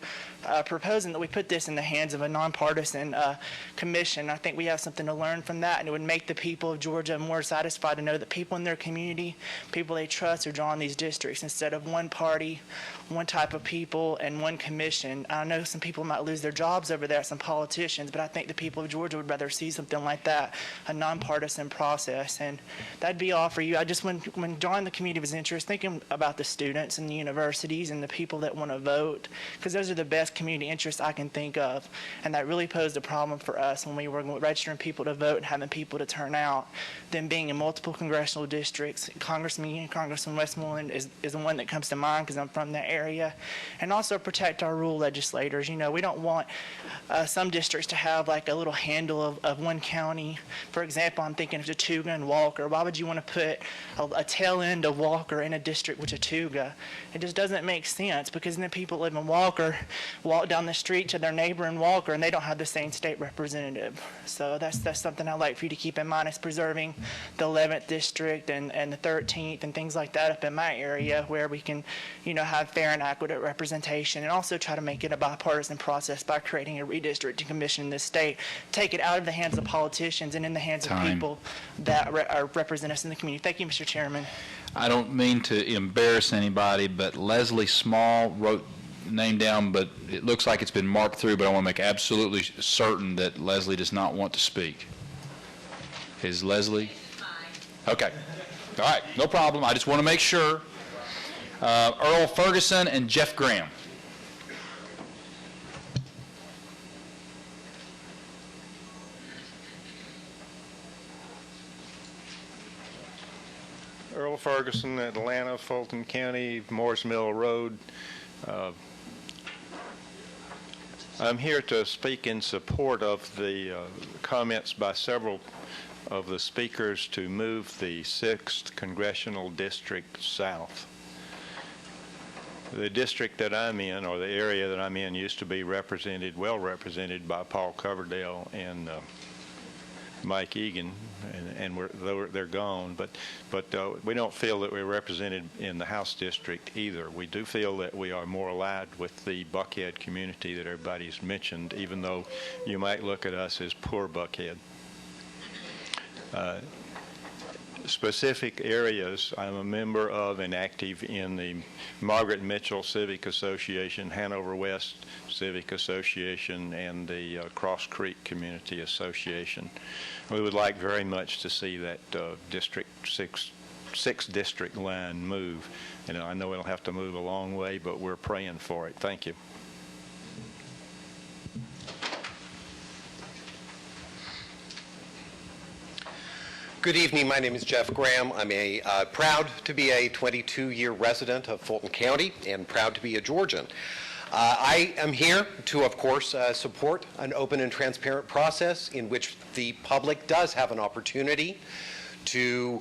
proposing that we put this in the hands of a nonpartisan commission. I think we have something to learn from that, and it would make the people of Georgia more satisfied to know that people in their community, people they trust, are drawing these districts instead of one party, one type of people, and one commission. I know some people might lose their jobs over there, some politicians, but I think the people of Georgia would rather see something like that, a nonpartisan process. And that'd be all for you. I just, when drawing the community of interest, thinking about the students and the universities and the people that want to vote, because those are the best community interest I can think of. And that really posed a problem for us when we were registering people to vote and having people to turn out. Them being in multiple congressional districts, Congressman Westmoreland is the one that comes to mind because I'm from that area. And also protect our rural legislators. You know, we don't want some districts to have like a little handle of one county. For example, I'm thinking of Chattooga and Walker. Why would you want to put a tail end of Walker in a district with Chattooga? It just doesn't make sense, because then people live in Walker walk down the street to their neighbor in Walker and they don't have the same state representative. So that's something I'd like for you to keep in mind, is preserving the 11th district and the 13th and things like that up in my area, where we can, you know, have fair and adequate representation, and also try to make it a bipartisan process by creating a redistricting commission in this state. Take it out of the hands of politicians and in the hands of people that represent us in the community. Thank you, Mr. Chairman. I don't mean to embarrass anybody, but Leslie Small wrote name down, but it looks like it's been marked through, but I want to make absolutely certain that Leslie does not want to speak. Is Leslie? Okay. All right, no problem. I just want to make sure. Earl Ferguson and Jeff Graham. Earl Ferguson, Atlanta, Fulton County, Morris Mill Road. I'm here to speak in support of the comments by several of the speakers to move the 6th Congressional District south. The district that I'm in, or the area that I'm in, used to be represented, well represented by Paul Coverdale and Mike Egan, and they're gone, but we don't feel that we're represented in the House district either. We do feel that we are more allied with the Buckhead community that everybody's mentioned, even though you might look at us as poor Buckhead. Specific areas, I'm a member of and active in the Margaret Mitchell Civic Association, Hanover West Civic Association, and the Cross Creek Community Association. We would like very much to see that District 6 district line move. And I know it'll have to move a long way, but we're praying for it. Thank you. Good evening. My name is Jeff Graham. I'm proud to be a 22-year resident of Fulton County and proud to be a Georgian. I am here to, of course, support an open and transparent process in which the public does have an opportunity to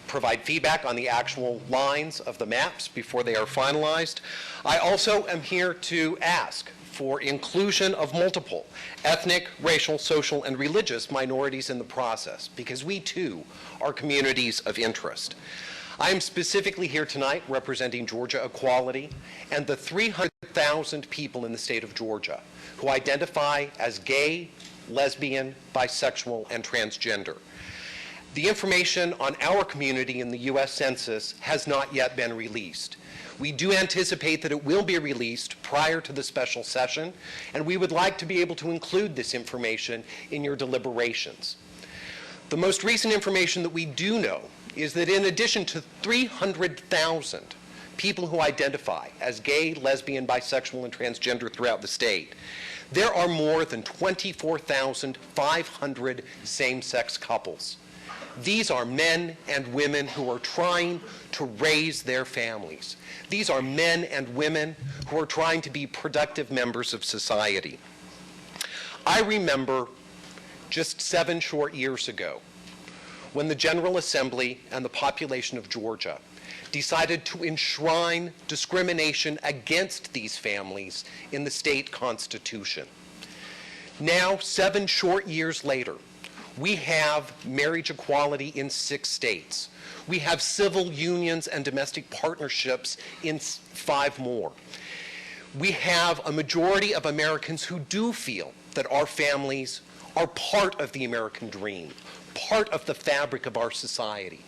provide feedback on the actual lines of the maps before they are finalized. I also am here to ask for inclusion of multiple ethnic, racial, social, and religious minorities in the process, because we too are communities of interest. I am specifically here tonight representing Georgia Equality and the 300,000 people in the state of Georgia who identify as gay, lesbian, bisexual, and transgender. The information on our community in the U.S. Census has not yet been released. We do anticipate that it will be released prior to the special session, and we would like to be able to include this information in your deliberations. The most recent information that we do know is that in addition to 300,000 people who identify as gay, lesbian, bisexual, and transgender throughout the state, there are more than 24,500 same-sex couples. These are men and women who are trying to raise their families. These are men and women who are trying to be productive members of society. I remember just 7 short years ago when the General Assembly and the population of Georgia decided to enshrine discrimination against these families in the state constitution. Now, 7 short years later, we have marriage equality in 6 states. We have civil unions and domestic partnerships in 5 more. We have a majority of Americans who do feel that our families are part of the American dream, part of the fabric of our society.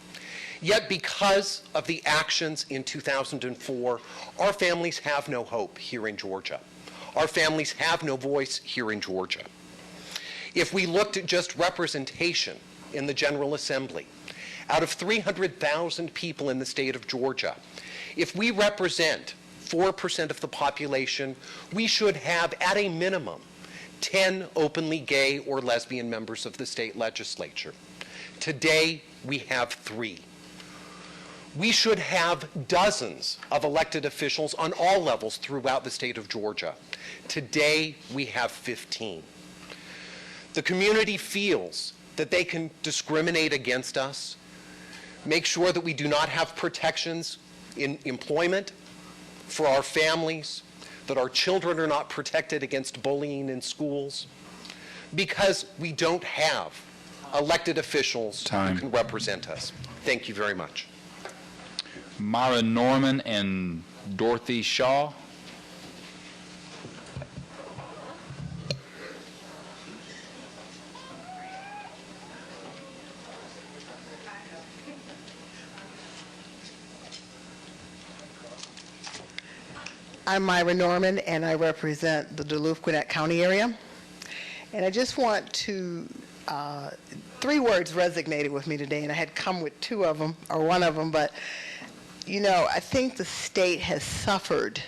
Yet because of the actions in 2004, our families have no hope here in Georgia. Our families have no voice here in Georgia. If we looked at just representation in the General Assembly, out of 300,000 people in the state of Georgia, if we represent 4% of the population, we should have, at a minimum, 10 openly gay or lesbian members of the state legislature. Today, we have 3. We should have dozens of elected officials on all levels throughout the state of Georgia. Today, we have 15. The community feels that they can discriminate against us, make sure that we do not have protections in employment for our families, that our children are not protected against bullying in schools, because we don't have elected officials who can represent us. Thank you very much. Myra Norman and Dorothy Shaw. I'm Myra Norman, and I represent the Duluth-Gwinnett County area. And I just want to, 3 words resonated with me today, and I had come with 2 of them, or 1 of them, but, you know, I think the state has suffered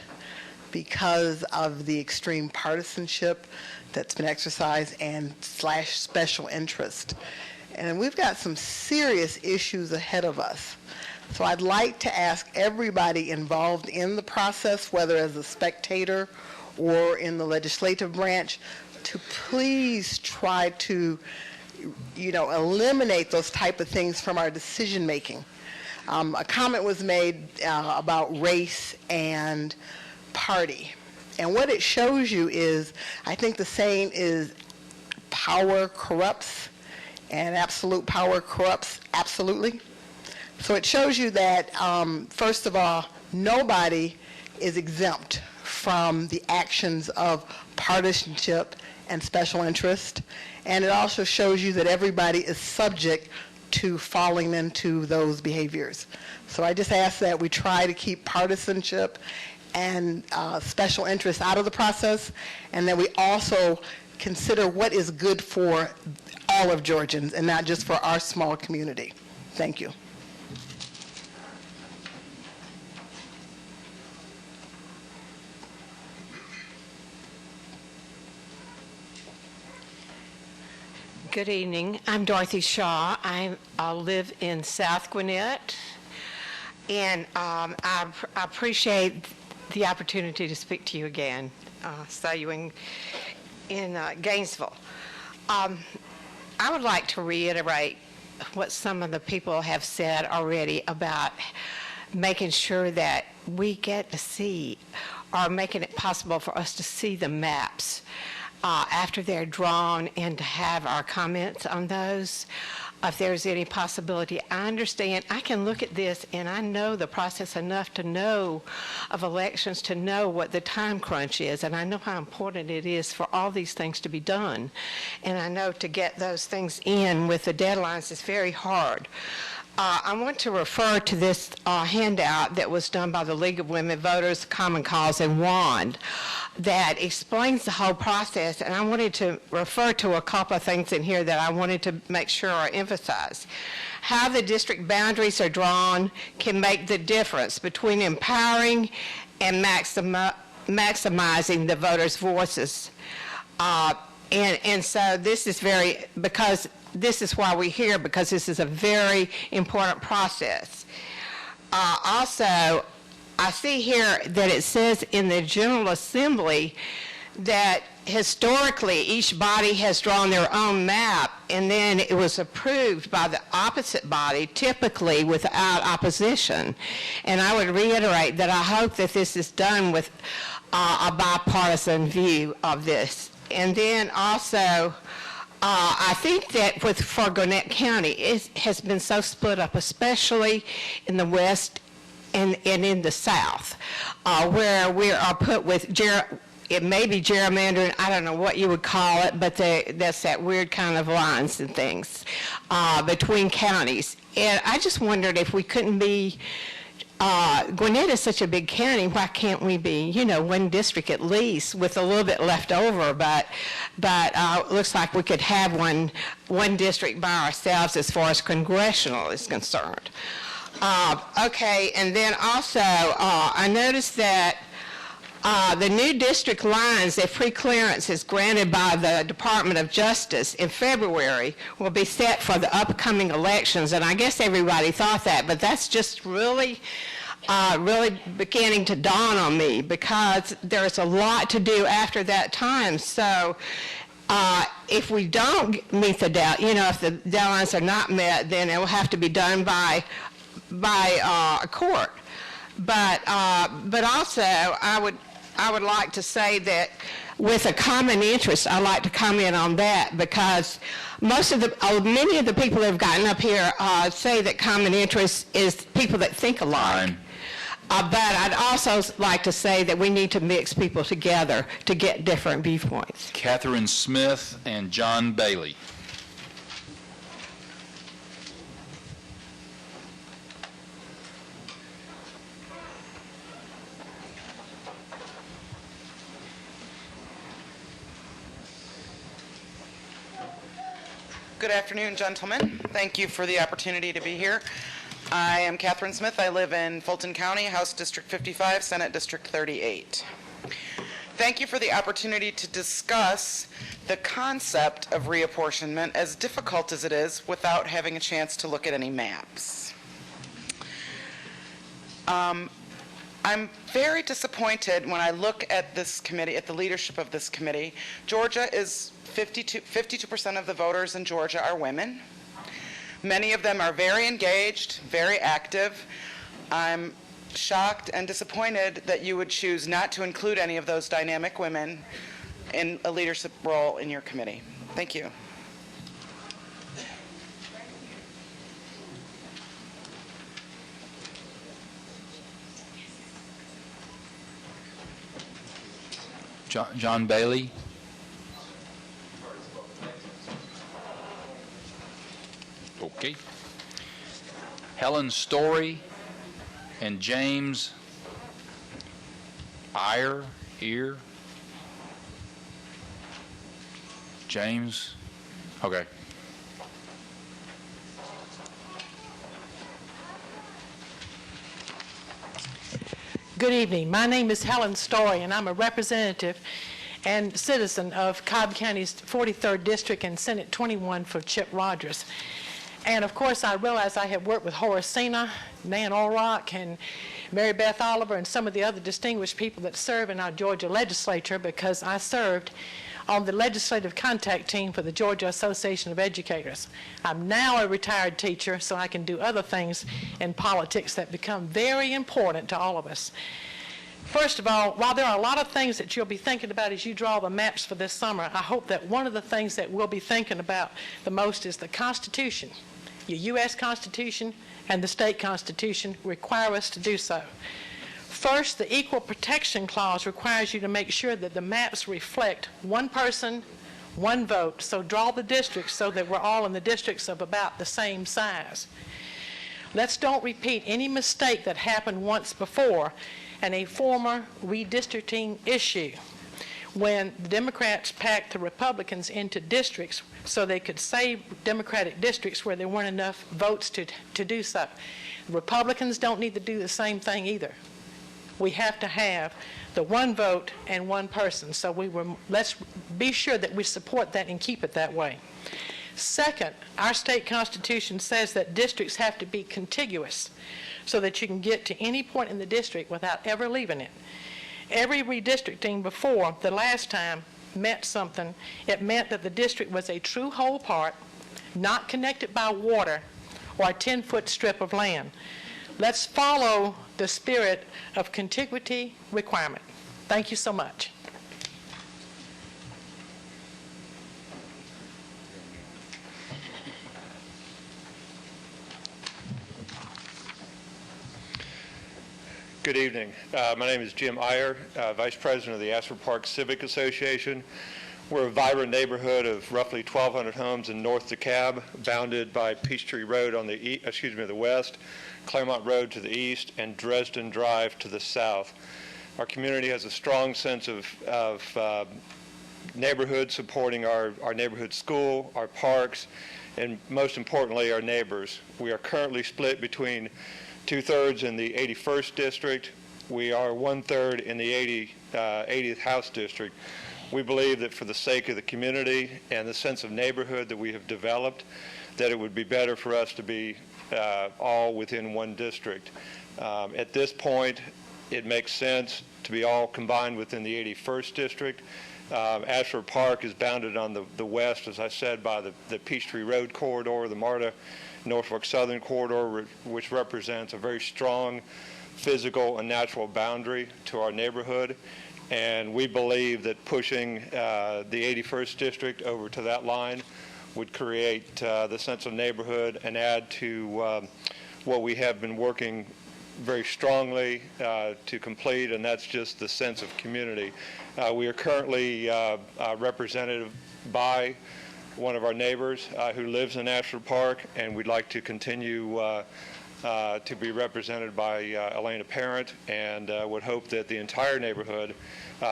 because of the extreme partisanship that's been exercised and / special interest. And we've got some serious issues ahead of us. So I'd like to ask everybody involved in the process, whether as a spectator or in the legislative branch, to please try to, you know, eliminate those type of things from our decision making. A comment was made about race and party. And what it shows you is, I think the saying is, power corrupts, and absolute power corrupts absolutely. So it shows you that, first of all, nobody is exempt from the actions of partisanship and special interest. And it also shows you that everybody is subject to falling into those behaviors. So I just ask that we try to keep partisanship and special interest out of the process, and that we also consider what is good for all of Georgians and not just for our small community. Thank you. Good evening. I'm Dorothy Shaw. I live in South Gwinnett, and I appreciate the opportunity to speak to you again. Saw you in Gainesville. I would like to reiterate what some of the people have said already about making sure that we get to see, or making it possible for us to see the maps after they're drawn, and to have our comments on those, if there's any possibility. I understand, I can look at this and I know the process enough to know of elections, to know what the time crunch is, and I know how important it is for all these things to be done. And I know to get those things in with the deadlines is very hard. I want to refer to this handout that was done by the League of Women Voters, Common Cause, and WAND that explains the whole process, and I wanted to refer to a couple of things in here that I wanted to make sure are emphasized. How the district boundaries are drawn can make the difference between empowering and maximizing the voters' voices. And so this is because this is why we're here, because this is a very important process. Also, I see here that it says in the General Assembly that historically each body has drawn their own map, and then it was approved by the opposite body, typically without opposition. And I would reiterate that I hope that this is done with a bipartisan view of this. And then also, I think that for Gwinnett County, it has been so split up, especially in the West and in the South, where we are put with, it may be gerrymandering, I don't know what you would call it, but that's that weird kind of lines and things between counties. And I just wondered if we couldn't be, Gwinnett is such a big county, why can't we be, one district at least with a little bit left over, but it looks like we could have one district by ourselves as far as congressional is concerned. Okay, and then also, I noticed that The new district lines, if pre-clearance is granted by the Department of Justice in February, will be set for the upcoming elections. And I guess everybody thought that, but that's just really beginning to dawn on me, because there's a lot to do after that time. So if we don't meet the if the deadlines are not met, then it will have to be done by a court. But also, I would like to say that with a common interest, I'd like to comment on that, because many of the people that have gotten up here say that common interest is people that think alike. But I'd also like to say that we need to mix people together to get different viewpoints. Catherine Smith and John Bailey. Good afternoon, gentlemen. Thank you for the opportunity to be here. I am Catherine Smith. I live in Fulton County, House District 55, Senate District 38. Thank you for the opportunity to discuss the concept of reapportionment, as difficult as it is, without having a chance to look at any maps. I'm very disappointed when I look at this committee, at the leadership of this committee. Georgia is 52% of the voters in Georgia are women. Many of them are very engaged, very active. I'm shocked and disappointed that you would choose not to include any of those dynamic women in a leadership role in your committee. Thank you. John Bailey. Okay. Helen Story and James Ear. James. Okay. Good evening. My name is Helen Story, and I'm a representative and citizen of Cobb County's 43rd District and Senate 21 for Chip Rogers. And of course, I realize I have worked with Horace Sena, Nan Orrock, and Mary Beth Oliver, and some of the other distinguished people that serve in our Georgia legislature, because I served on the legislative contact team for the Georgia Association of Educators. I'm now a retired teacher, so I can do other things in politics that become very important to all of us. First of all, while there are a lot of things that you'll be thinking about as you draw the maps for this summer, I hope that one of the things that we'll be thinking about the most is the Constitution. Your U.S. Constitution and the state Constitution require us to do so. First, the Equal Protection Clause requires you to make sure that the maps reflect one person, one vote. So draw the districts so that we're all in the districts of about the same size. Let's don't repeat any mistake that happened once before and a former redistricting issue, when the Democrats packed the Republicans into districts so they could save Democratic districts where there weren't enough votes to do so. The Republicans don't need to do the same thing either. We have to have the one vote and one person. So let's be sure that we support that and keep it that way. Second, our state constitution says that districts have to be contiguous so that you can get to any point in the district without ever leaving it. Every redistricting before the last time meant something. It meant that the district was a true whole part, not connected by water or a 10-foot strip of land. Let's follow the spirit of contiguity requirement. Thank you so much. Good evening. My name is Jim Eyer, Vice President of the Ashford Park Civic Association. We're a vibrant neighborhood of roughly 1,200 homes in North DeKalb, bounded by Peachtree Road on the west, Claremont Road to the east, and Dresden Drive to the south. Our community has a strong sense of neighborhood, supporting our neighborhood school, our parks, and most importantly, our neighbors. We are currently split between 2/3 in the 81st district We are 1/3 in the 80th House District. We believe that for the sake of the community and the sense of neighborhood that we have developed, that it would be better for us to be all within one district. At this point, it makes sense to be all combined within the 81st District. Ashford Park is bounded on the west, as I said, by the Peachtree Road corridor, the MARTA Norfolk Southern corridor, which represents a very strong physical and natural boundary to our neighborhood. And we believe that pushing the 81st District over to that line would create the sense of neighborhood and add to what we have been working very strongly to complete, and that's just the sense of community. We are currently represented by one of our neighbors who lives in Ashford Park, and we'd like to continue to be represented by Elena Parent, and would hope that the entire neighborhood,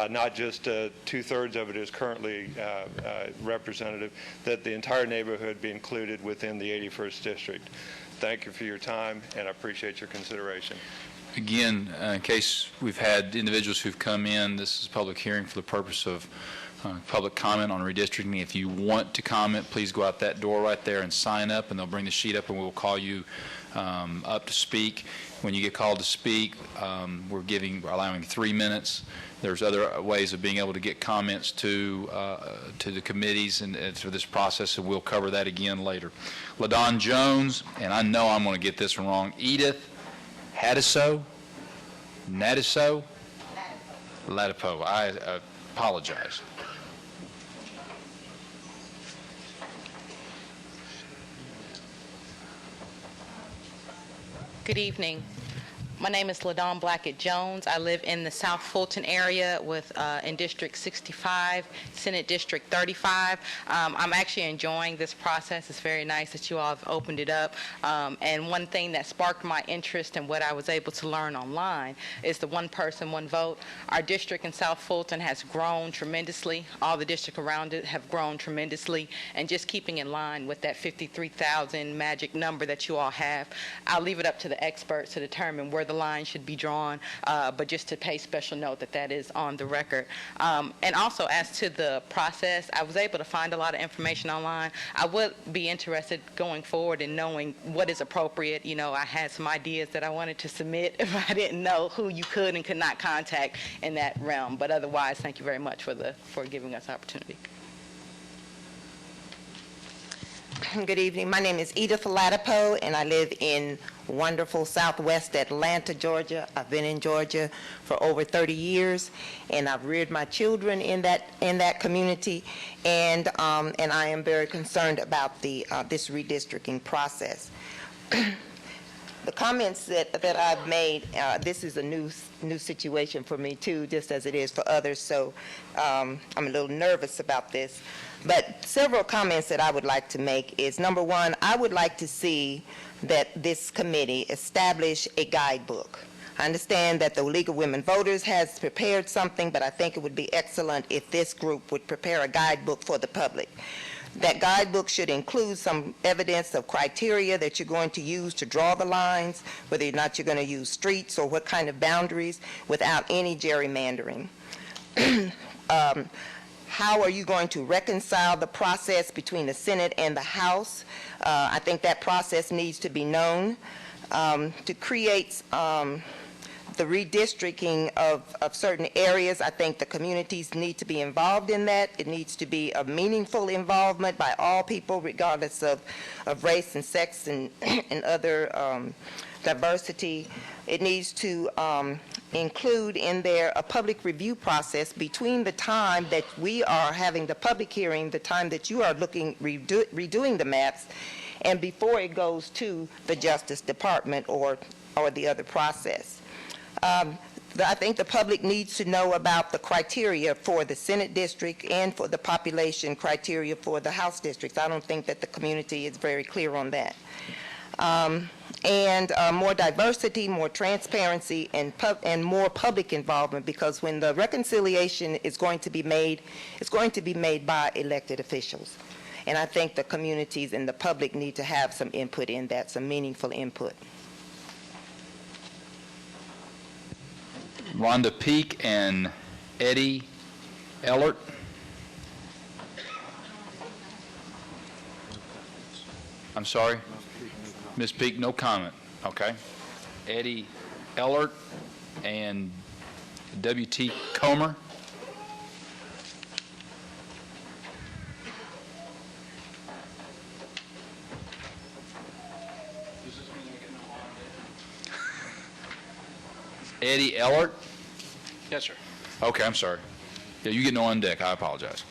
not just 2/3 of it is currently representative, that the entire neighborhood be included within the 81st District. Thank you for your time, and I appreciate your consideration. Again, in case we've had individuals who've come in, this is a public hearing for the purpose of public comment on redistricting. If you want to comment, please go out that door right there and sign up, and they'll bring the sheet up, and we'll call you up to speak. When you get called to speak, we're allowing 3 minutes. There's other ways of being able to get comments to the committees and for this process, and we'll cover that again later. LaDon Jones, and I know I'm going to get this one wrong, Edith Hadiso, Nadiso, Latipo. I apologize. Good evening. My name is LaDon Blackett Jones. I live in the South Fulton area in District 65, Senate District 35. I'm actually enjoying this process. It's very nice that you all have opened it up. And one thing that sparked my interest in what I was able to learn online is the one person, one vote. Our district in South Fulton has grown tremendously. All the districts around it have grown tremendously. And just keeping in line with that 53,000 magic number that you all have, I'll leave it up to the experts to determine where the line should be drawn, but just to pay special note that that is on the record. And also, as to the process, I was able to find a lot of information online. I would be interested going forward in knowing what is appropriate. You know, I had some ideas that I wanted to submit if I didn't know who you could and could not contact in that realm. But otherwise, thank you very much for giving us opportunity. Good evening. My name is Edith Latipo, and I live in wonderful southwest Atlanta, Georgia. I've been in Georgia for over 30 years, and I've reared my children in that community, and I am very concerned about this redistricting process. The comments that I've made, this is a new situation for me too, just as it is for others, so I'm a little nervous about this. But several comments that I would like to make is, number one, I would like to see that this committee establish a guidebook. I understand that the League of Women Voters has prepared something, but I think it would be excellent if this group would prepare a guidebook for the public. That guidebook should include some evidence of criteria that you're going to use to draw the lines, whether or not you're going to use streets or what kind of boundaries, without any gerrymandering. How are you going to reconcile the process between the Senate and the House? I think that process needs to be known. To create the redistricting of certain areas, I think the communities need to be involved in that. It needs to be a meaningful involvement by all people, regardless of race and sex and other diversity. It needs to include in there a public review process between the time that we are having the public hearing, the time that you are redoing the maps, and before it goes to the Justice Department or the other process. I think the public needs to know about the criteria for the Senate district and for the population criteria for the House districts. I don't think that the community is very clear on that. And more diversity, more transparency, and more public involvement, because when the reconciliation is going to be made, it's going to be made by elected officials. And I think the communities and the public need to have some input in that, some meaningful input. Rhonda Peak and Eddie Ellert. I'm sorry? Ms. Peak, no comment. Okay. Eddie Ellert and W.T. Comer. Eddie Ellert? Yes, sir. Okay, I'm sorry. Yeah, you get no on deck. I apologize.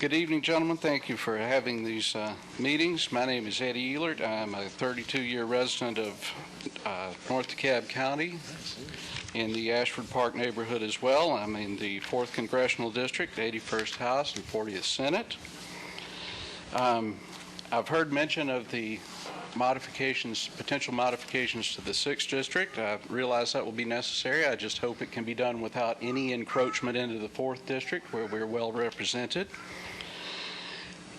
Good evening, gentlemen. Thank you for having these meetings. My name is Eddie Ehlert. I'm a 32-year resident of North DeKalb County in the Ashford Park neighborhood as well. I'm in the 4th Congressional District, 81st House, and 40th Senate. I've heard mention of the potential modifications to the 6th District. I realize that will be necessary. I just hope it can be done without any encroachment into the 4th District, where we're well represented.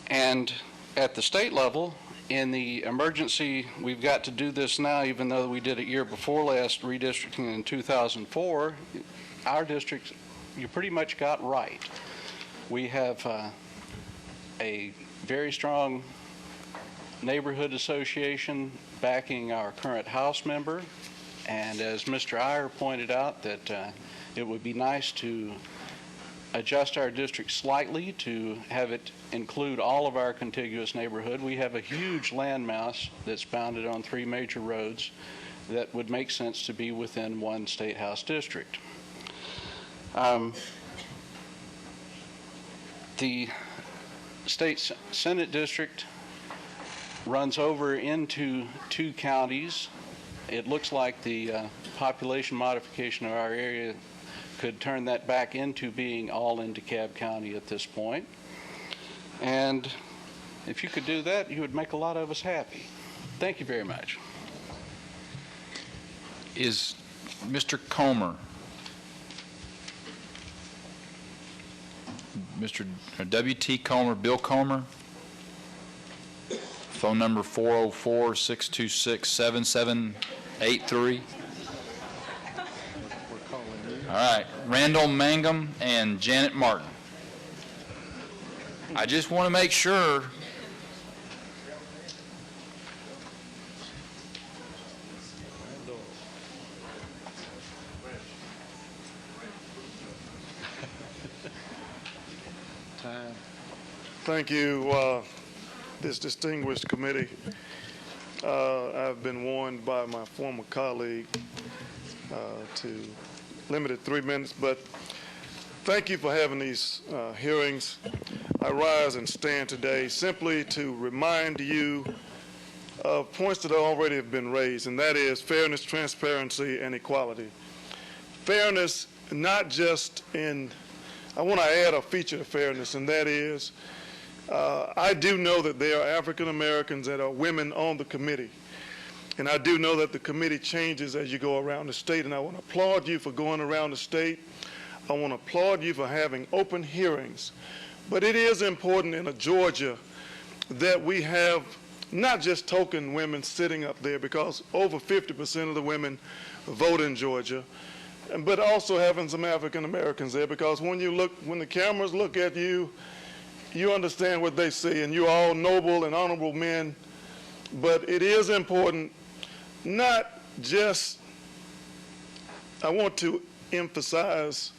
And at the state level, in the emergency, we've got to do this now, even though we did it year before last, redistricting in 2004. Our district, you pretty much got right. We have a very strong neighborhood association backing our current House member, and as Mr. Iyer pointed out, that it would be nice to adjust our district slightly to have it include all of our contiguous neighborhood. We have a huge landmass that's bounded on 3 major roads that would make sense to be within one state house district. The state Senate district runs over into 2 counties. It looks like the population modification of our area could turn that back into being all in DeKalb County at this point. And if you could do that, you would make a lot of us happy. Thank you very much. Is Mr. Comer, Mr. W.T. Comer, Bill Comer, phone number 404-626-7783. All right, Randall Mangum and Janet Martin. I just want to make sure. Thank you, this distinguished committee. I've been warned by my former colleague to limit it 3 minutes, but thank you for having these hearings. I rise and stand today simply to remind you of points that already have been raised, and that is fairness, transparency, and equality. Fairness, not just in, I want to add a feature to fairness, and that is, I do know that there are African Americans that are women on the committee. And I do know that the committee changes as you go around the state, and I want to applaud you for going around the state. I want to applaud you for having open hearings. But it is important in Georgia that we have not just token women sitting up there, because over 50% of the women vote in Georgia, but also having some African Americans there, because when the cameras look at you, you understand what they see, and you're all noble and honorable men. But it is important, not just, I want to emphasize,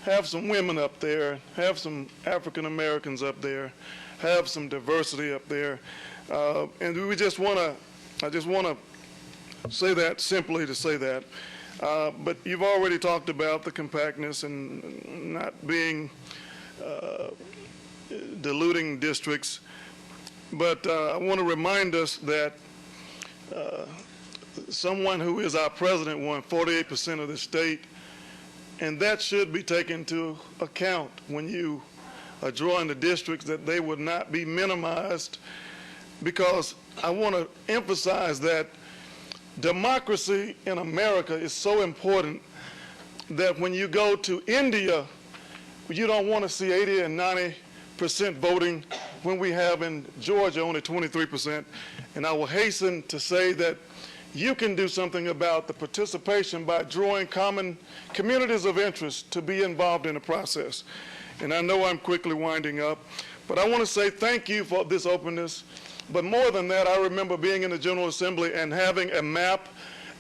have some women up there, have some African Americans up there, have some diversity up there. And we just want to, I just want to say that simply to say that. But you've already talked about the compactness and not being diluting districts. But I want to remind us that someone who is our president won 48% of the state, and that should be taken into account when you are drawing the districts, that they would not be minimized, because I want to emphasize that democracy in America is so important that when you go to India, you don't want to see 80 and 90% voting when we have in Georgia only 23%. And I will hasten to say that you can do something about the participation by drawing common communities of interest to be involved in the process. And I know I'm quickly winding up, but I want to say thank you for this openness. But more than that, I remember being in the General Assembly and having a map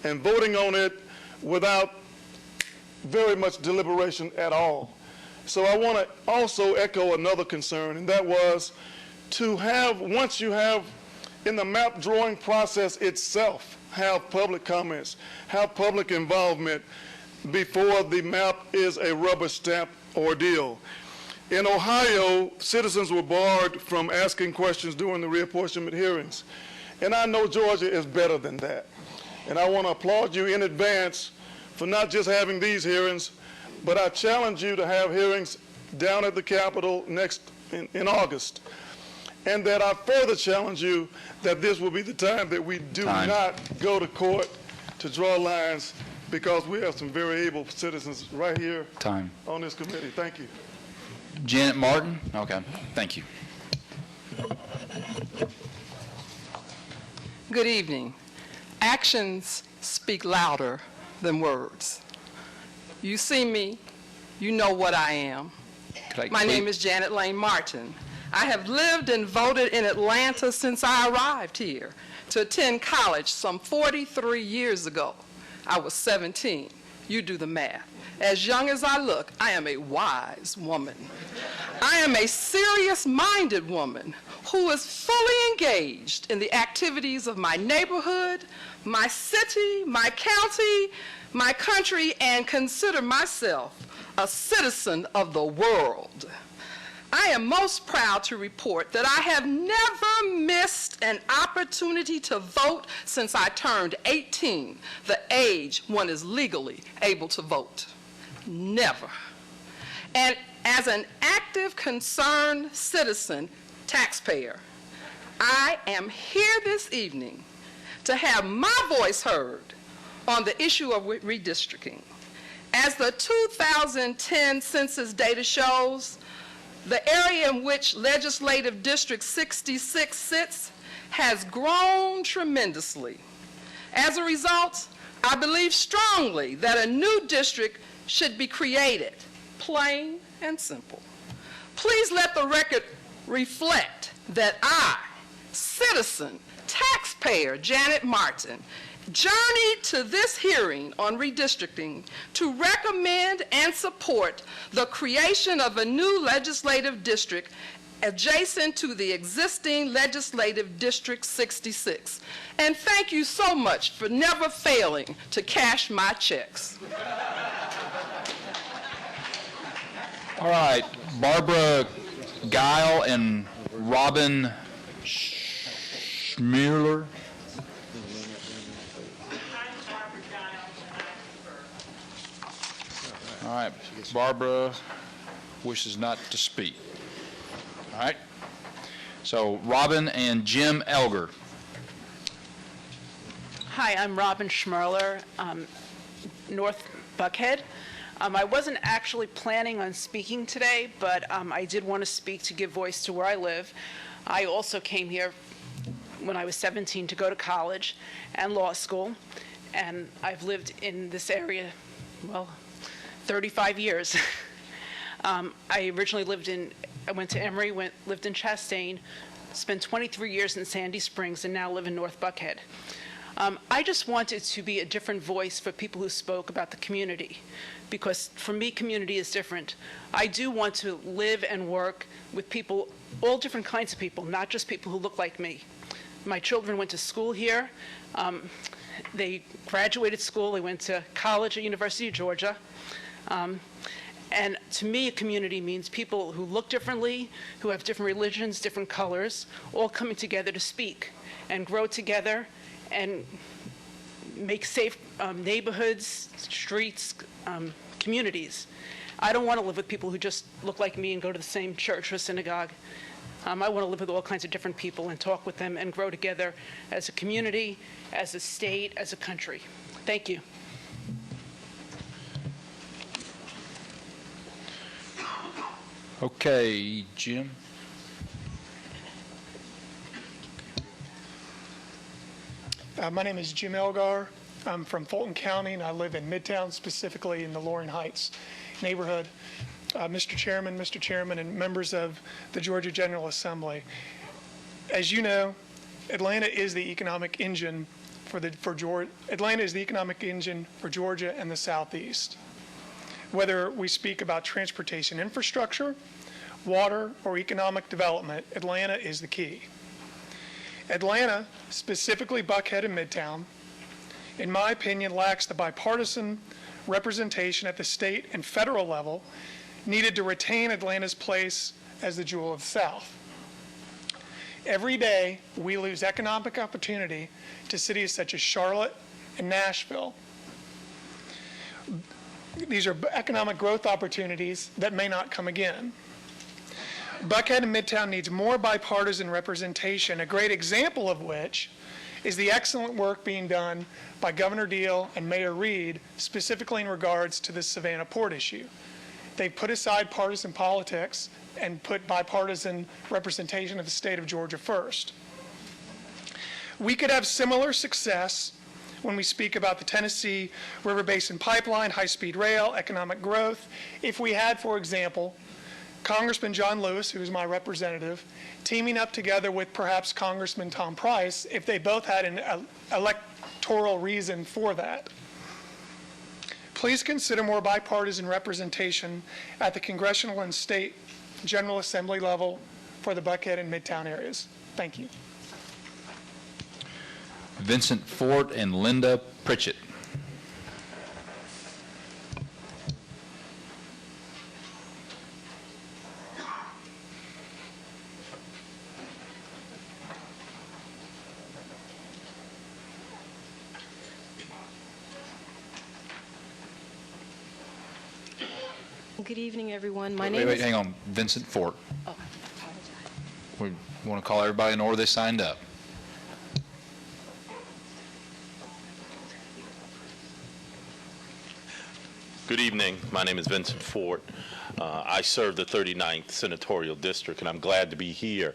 and voting on it without very much deliberation at all. So I want to also echo another concern, and that was to have, once you have in the map drawing process itself, have public comments, have public involvement before the map is a rubber stamp ordeal. In Ohio, citizens were barred from asking questions during the reapportionment hearings. And I know Georgia is better than that. And I want to applaud you in advance for not just having these hearings, but I challenge you to have hearings down at the Capitol in August. And that I further challenge you that this will be the time that we do not go to court to draw lines, because we have some very able citizens right here on this committee. Thank you. Janet Martin? Okay, thank you. Good evening. Actions speak louder than words. You see me, you know what I am. My name is Janet Lane Martin. I have lived and voted in Atlanta since I arrived here to attend college some 43 years ago. I was 17. You do the math. As young as I look, I am a wise woman. I am a serious-minded woman who is fully engaged in the activities of my neighborhood, my city, my county, my country, and consider myself a citizen of the world. I am most proud to report that I have never missed an opportunity to vote since I turned 18, the age one is legally able to vote. Never. And as an active, concerned citizen, taxpayer, I am here this evening to have my voice heard on the issue of redistricting. As the 2010 census data shows, the area in which Legislative District 66 sits has grown tremendously. As a result, I believe strongly that a new district should be created, plain and simple. Please let the record reflect that I, citizen, taxpayer Janet Martin, journeyed to this hearing on redistricting to recommend and support the creation of a new legislative district adjacent to the existing legislative District 66. And thank you so much for never failing to cash my checks. All right, Barbara Guile and Robin Schmueller. All right, Barbara wishes not to speak. All right, so Robin and Jim Elger. Hi, I'm Robin Schmerler, North Buckhead. I wasn't actually planning on speaking today, but I did want to speak to give voice to where I live. I also came here when I was 17 to go to college and law school, and I've lived in this area, well, 35 years. I originally I went to Emory, lived in Chastain, spent 23 years in Sandy Springs, and now live in North Buckhead. I just wanted to be a different voice for people who spoke about the community, because for me, community is different. I do want to live and work with people, all different kinds of people, not just people who look like me. My children went to school here. They graduated school. They went to college at University of Georgia. And to me, a community means people who look differently, who have different religions, different colors, all coming together to speak and grow together and make safe neighborhoods, streets, communities. I don't want to live with people who just look like me and go to the same church or synagogue. I want to live with all kinds of different people and talk with them and grow together as a community, as a state, as a country. Thank you. Okay, Jim. My name is Jim Elgar. I'm from Fulton County, and I live in Midtown, specifically in the Loring Heights neighborhood. Mr. Chairman, and members of the Georgia General Assembly, as you know, Atlanta is the economic engine for Georgia. Atlanta is the economic engine for Georgia and the Southeast. Whether we speak about transportation infrastructure, water, or economic development, Atlanta is the key. Atlanta, specifically Buckhead and Midtown, in my opinion, lacks the bipartisan representation at the state and federal level needed to retain Atlanta's place as the jewel of the South. Every day, we lose economic opportunity to cities such as Charlotte and Nashville. These are economic growth opportunities that may not come again. Buckhead and Midtown needs more bipartisan representation, a great example of which is the excellent work being done by Governor Deal and Mayor Reed, specifically in regards to the Savannah port issue. They've put aside partisan politics and put bipartisan representation of the state of Georgia first. We could have similar success when we speak about the Tennessee River Basin Pipeline, high-speed rail, economic growth, if we had, for example, Congressman John Lewis, who is my representative, teaming up together with perhaps Congressman Tom Price, if they both had an electoral reason for that. Please consider more bipartisan representation at the congressional and state General Assembly level for the Buckhead and Midtown areas. Thank you. Vincent Fort and Linda Pritchett. Good evening, everyone. My Wait, name is... hang on. Vincent Fort. Oh, I apologize. We want to call everybody in order they signed up. Good evening. My name is Vincent Fort. I serve the 39th Senatorial District, and I'm glad to be here.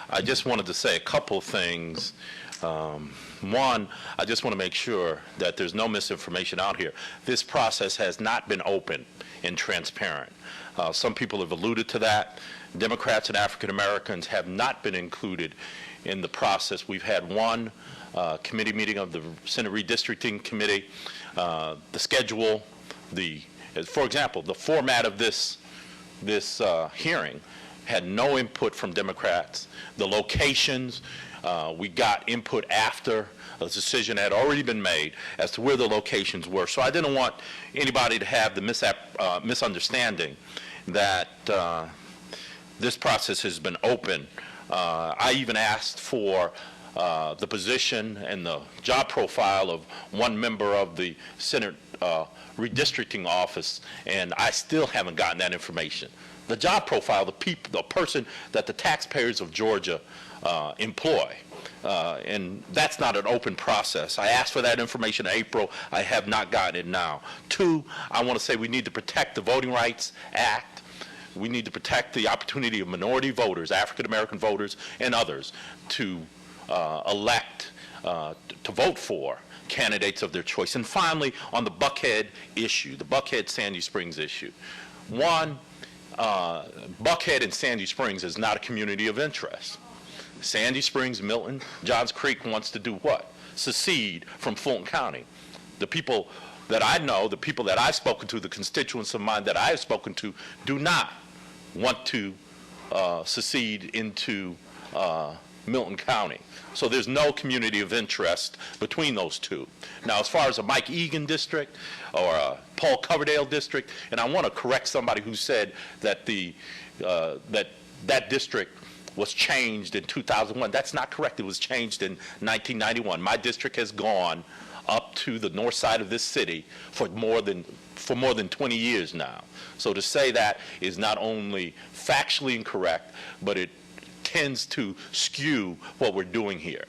I just wanted to say a couple things. One, I just want to make sure that there's no misinformation out here. This process has not been open and transparent. Some people have alluded to that. Democrats and African Americans have not been included in the process. We've had one committee meeting of the Senate Redistricting Committee. The schedule, for example, the format of this hearing had no input from Democrats. The locations, we got input after a decision had already been made as to where the locations were. So I didn't want anybody to have the misunderstanding that this process has been open. I even asked for the position and the job profile of one member of the Senate Redistricting Office, and I still haven't gotten that information. The job profile, the person that the taxpayers of Georgia employ. And that's not an open process. I asked for that information in April. I have not gotten it now. Two, I want to say we need to protect the Voting Rights Act. We need to protect the opportunity of minority voters, African American voters, and others to elect, to vote for candidates of their choice. And finally, on the Buckhead issue, the Buckhead Sandy Springs issue. One, Buckhead and Sandy Springs is not a community of interest. Sandy Springs, Milton, Johns Creek wants to do what? Secede from Fulton County. The people that I know, the people that I've spoken to, the constituents of mine that I have spoken to, do not want to secede into Milton County. So there's no community of interest between those two. Now, as far as a Mike Egan district or a Paul Coverdale district, and I want to correct somebody who said that that district was changed in 2001. That's not correct. It was changed in 1991. My district has gone up to the north side of this city for more than 20 years now. So to say that is not only factually incorrect, but it tends to skew what we're doing here.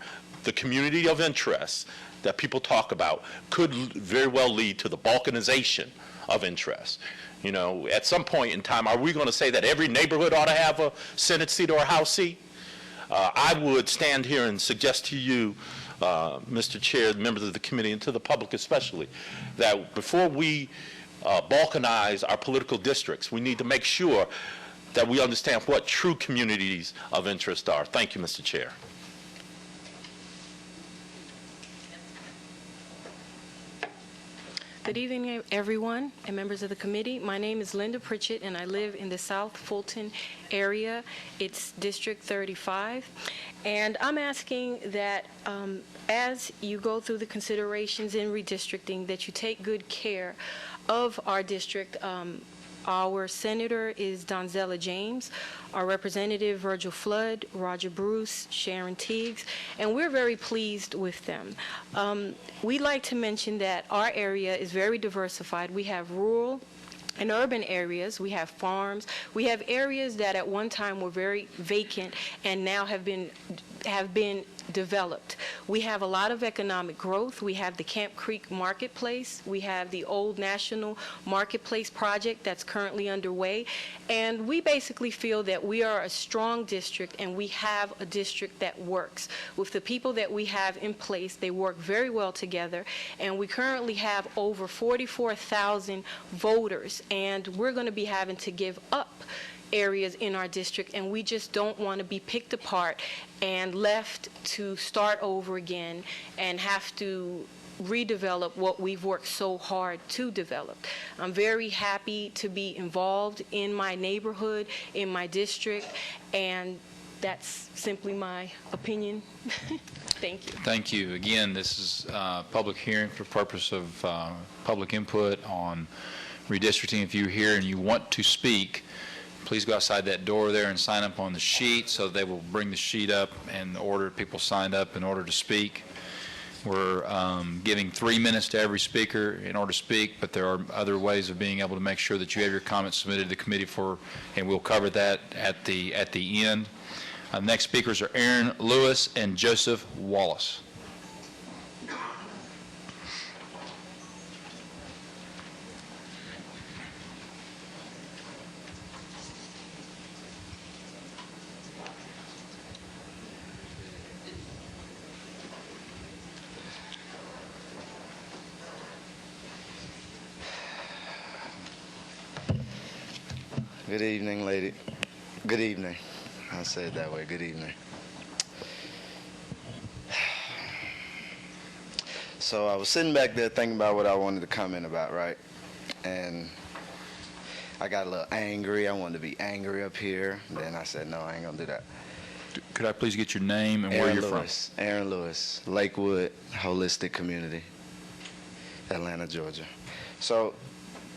The community of interest that people talk about could very well lead to the balkanization of interest. You know, at some point in time, are we going to say that every neighborhood ought to have a Senate seat or a House seat? I would stand here and suggest to you Mr. Chair, members of the committee, and to the public especially, that before we balkanize our political districts, we need to make sure that we understand what true communities of interest are. Thank you, Mr. Chair. Good evening, everyone, and members of the committee. My name is Linda Pritchett, and I live in the South Fulton area. It's District 35. And I'm asking that as you go through the considerations in redistricting, that you take good care of our district. Our senator is Donzella James, our representative Virgil Flood, Roger Bruce, Sharon Teagues, and we're very pleased with them. We'd like to mention that our area is very diversified. We have rural and urban areas, we have farms, we have areas that at one time were very vacant and now have been developed. We have a lot of economic growth. We have the Camp Creek Marketplace. We have the Old National Marketplace project that's currently underway. And we basically feel that we are a strong district and we have a district that works. With the people that we have in place, they work very well together. And we currently have over 44,000 voters. And we're going to be having to give up areas in our district, and we just don't want to be picked apart and left to start over again and have to redevelop what we've worked so hard to develop. I'm very happy to be involved in my neighborhood, in my district, and that's simply my opinion. Thank you. Thank you. Again, this is a public hearing for purpose of public input on redistricting. If you're here and you want to speak, please go outside that door there and sign up on the sheet, so they will bring the sheet up and order people signed up in order to speak. We're giving 3 minutes to every speaker in order to speak, but there are other ways of being able to make sure that you have your comments submitted to the committee and we'll cover that at the end. The next speakers are Aaron Lewis and Joseph Wallace. Good evening, lady. Good evening. I'll say it that way. Good evening. So I was sitting back there thinking about what I wanted to comment about, right? And I got a little angry. I wanted to be angry up here. Then I said, no, I ain't going to do that. Could I please get your name and where you're from? Aaron Lewis, Lakewood Holistic Community, Atlanta, Georgia. So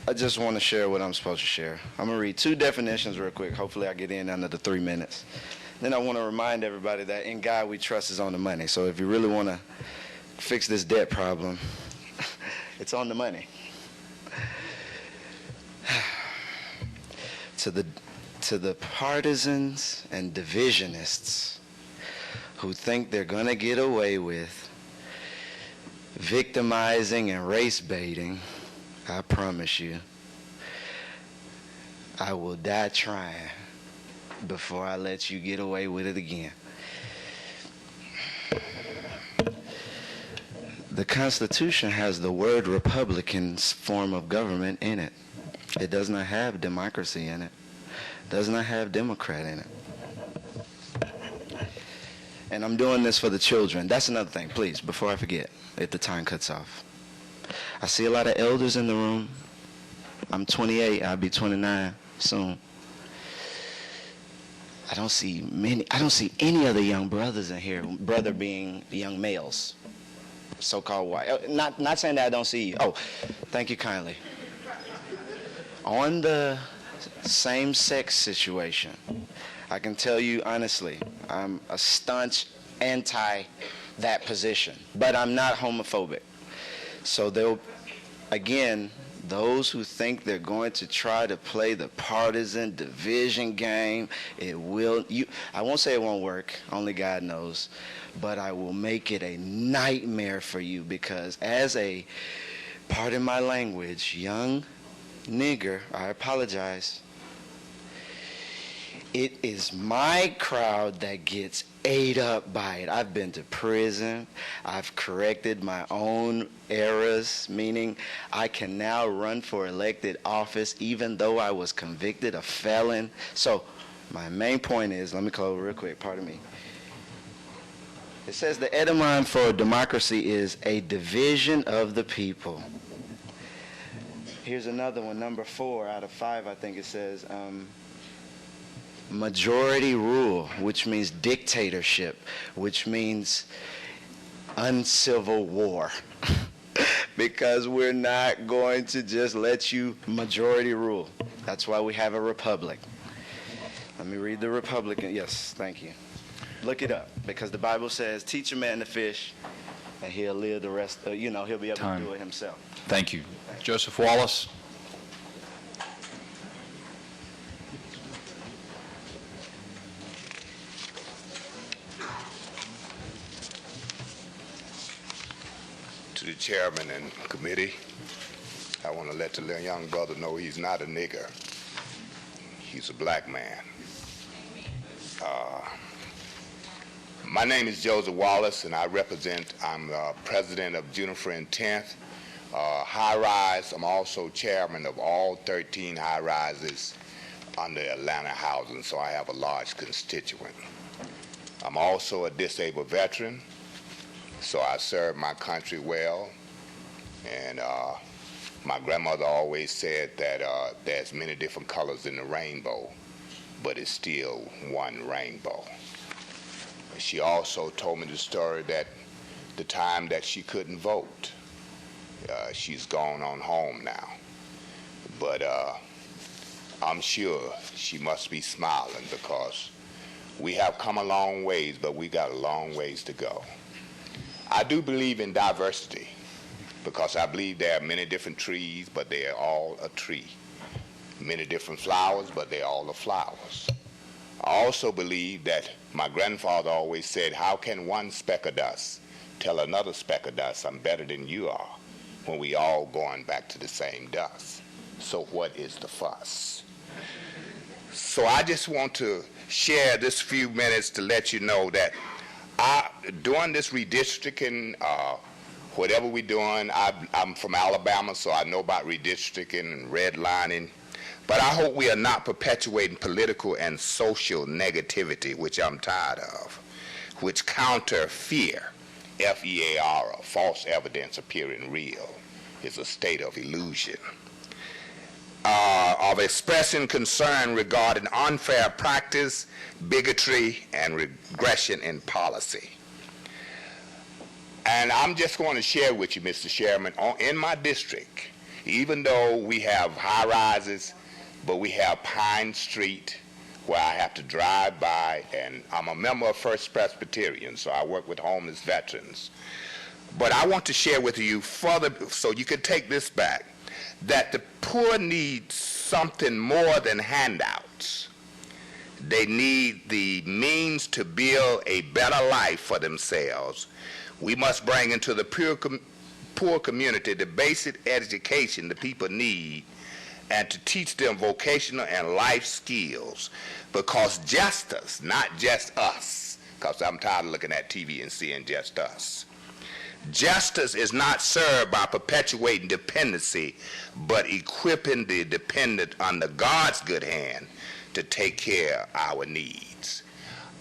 I just want to share what I'm supposed to share. I'm going to read 2 definitions real quick. Hopefully I get in under the 3 minutes. Then I want to remind everybody that in God we trust is on the money. So if you really want to fix this debt problem, it's on the money. To the partisans and divisionists who think they're going to get away with victimizing and race baiting, I promise you, I will die trying before I let you get away with it again. The Constitution has the word Republican form of government in it. It does not have democracy in it. It does not have Democrat in it. And I'm doing this for the children. That's another thing, please, before I forget, if the time cuts off. I see a lot of elders in the room. I'm 28. I'll be 29 soon. I don't see any other young brothers in here, brother being young males, so-called white. Not saying that I don't see you. Oh, thank you kindly. On the same-sex situation, I can tell you honestly, I'm a staunch anti that position, but I'm not homophobic. So again, those who think they're going to try to play the partisan division game, I won't say it won't work, only God knows, but I will make it a nightmare for you, because as a, pardon my language, young nigger, I apologize, it is my crowd that gets ate up by it. I've been to prison. I've corrected my own errors, meaning I can now run for elected office even though I was convicted a felon. So my main point is, let me close real quick, pardon me. It says the etymon for democracy is a division of the people. Here's another one, number 4 out of 5, I think it says, majority rule, which means dictatorship, which means uncivil war. Because we're not going to just let you majority rule. That's why we have a republic. Let me read the Republican. Yes, thank you. Look it up, because the Bible says, teach a man to fish, and he'll live the rest, he'll be able to do it himself. Thank you. Joseph Wallace. To the chairman and committee, I want to let the little young brother know he's not a nigger. He's a black man. My name is Joseph Wallace, and I'm president of Juniper and 10th High Rise. I'm also chairman of all 13 high rises under Atlanta housing, so I have a large constituent. I'm also a disabled veteran, so I serve my country well. And my grandmother always said that there's many different colors in the rainbow, but it's still one rainbow. She also told me the story that the time that she couldn't vote, she's gone on home now. But I'm sure she must be smiling, because we have come a long ways, but we got a long ways to go. I do believe in diversity, because I believe there are many different trees, but they are all a tree. Many different flowers, but they're all the flowers. I also believe that my grandfather always said, how can one speck of dust tell another speck of dust I'm better than you are, when we all going back to the same dust? So what is the fuss? So I just want to share this few minutes to let you know that during this redistricting, whatever we're doing, I'm from Alabama, so I know about redistricting and redlining. But I hope we are not perpetuating political and social negativity, which I'm tired of, which counter fear, F-E-A-R, false evidence appearing real, is a state of illusion, of expressing concern regarding unfair practice, bigotry, and regression in policy. And I'm just going to share with you, Mr. Chairman, in my district, even though we have high rises, but we have Pine Street where I have to drive by, and I'm a member of First Presbyterian, so I work with homeless veterans. But I want to share with you further, so you can take this back, that the poor need something more than handouts. They need the means to build a better life for themselves. We must bring into the poor community the basic education the people need, and to teach them vocational and life skills, because justice, not just us, because I'm tired of looking at TV and seeing just us. Justice is not served by perpetuating dependency, but equipping the dependent under God's good hand to take care of our needs.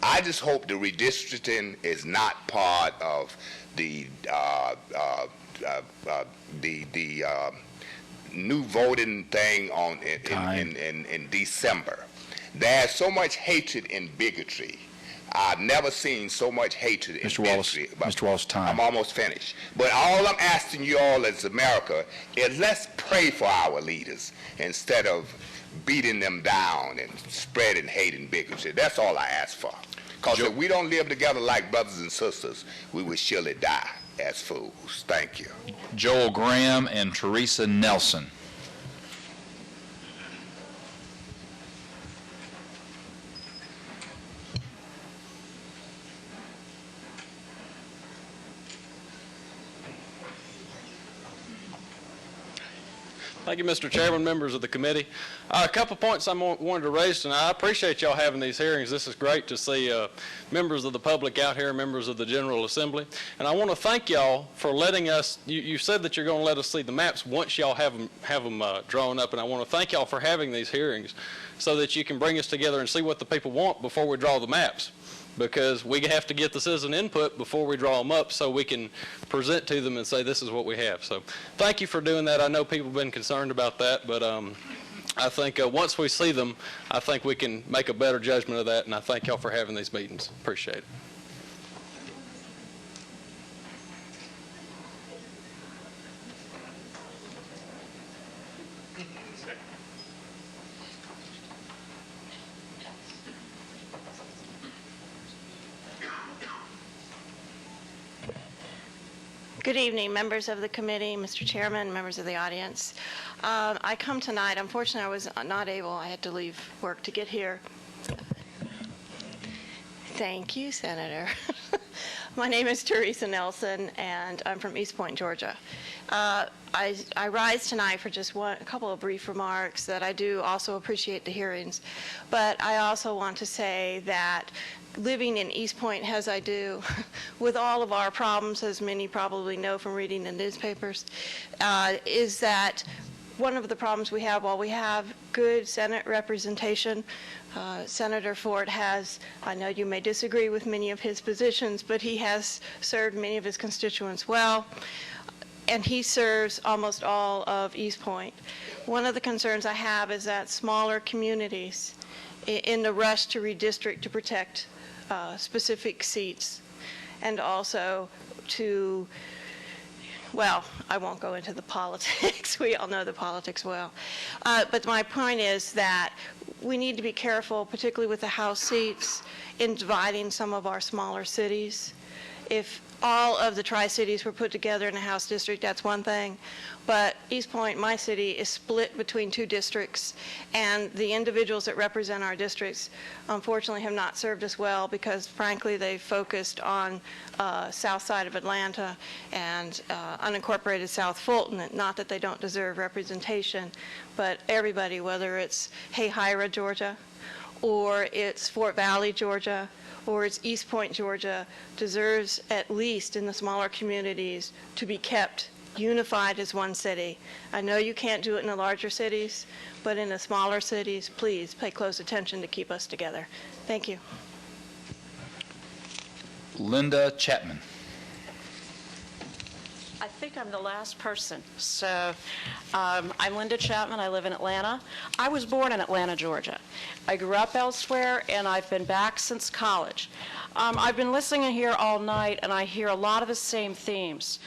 I just hope the redistricting is not part of the new voting thing in December. There's so much hatred and bigotry. I've never seen so much hatred and bigotry. Mr. Wallace, time. I'm almost finished. But all I'm asking you all as America is, let's pray for our leaders instead of beating them down and spreading hate and bigotry. That's all I ask for. Because if we don't live together like brothers and sisters, we will surely die as fools. Thank you. Joel Graham and Teresa Nelson. Thank you, Mr. Chairman, members of the committee. A couple points I wanted to raise tonight. I appreciate y'all having these hearings. This is great to see members of the public out here, members of the General Assembly. And I want to thank y'all for letting us, you said that you're going to let us see the maps once y'all have them drawn up. And I want to thank y'all for having these hearings so that you can bring us together and see what the people want before we draw the maps. Because we have to get the citizen input before we draw them up so we can present to them and say this is what we have. So thank you for doing that. I know people have been concerned about that, but I think once we see them, I think we can make a better judgment of that, and I thank y'all for having these meetings. Appreciate it. Good evening, members of the committee, Mr. Chairman, members of the audience. I come tonight, unfortunately I was not able, I had to leave work to get here. Thank you, Senator. My name is Teresa Nelson, and I'm from East Point, Georgia. I rise tonight for just a couple of brief remarks that I do also appreciate the hearings, but I also want to say that living in East Point as I do, with all of our problems, as many probably know from reading the newspapers, is that one of the problems we have, while we have good Senate representation, Senator Ford has, I know you may disagree with many of his positions, but he has served many of his constituents well, and he serves almost all of East Point. One of the concerns I have is that smaller communities, in the rush to redistrict to protect specific seats, and also to, well, I won't go into the politics. We all know the politics well. But my point is that we need to be careful, particularly with the House seats, in dividing some of our smaller cities. If all of the Tri-Cities were put together in a House district, that's one thing. But East Point, my city, is split between two districts, and the individuals that represent our districts, unfortunately, have not served us well because, frankly, they focused on south side of Atlanta and unincorporated South Fulton. Not that they don't deserve representation, but everybody, whether it's Hayhira, Georgia, or it's Fort Valley, Georgia, or it's East Point, Georgia, deserves, at least in the smaller communities, to be kept unified as one city. I know you can't do it in the larger cities, but in the smaller cities, please pay close attention to keep us together. Thank you. Linda Chapman. I think I'm the last person. So I'm Linda Chapman. I live in Atlanta. I was born in Atlanta, Georgia. I grew up elsewhere, and I've been back since college. I've been listening here all night, and I hear a lot of the same themes.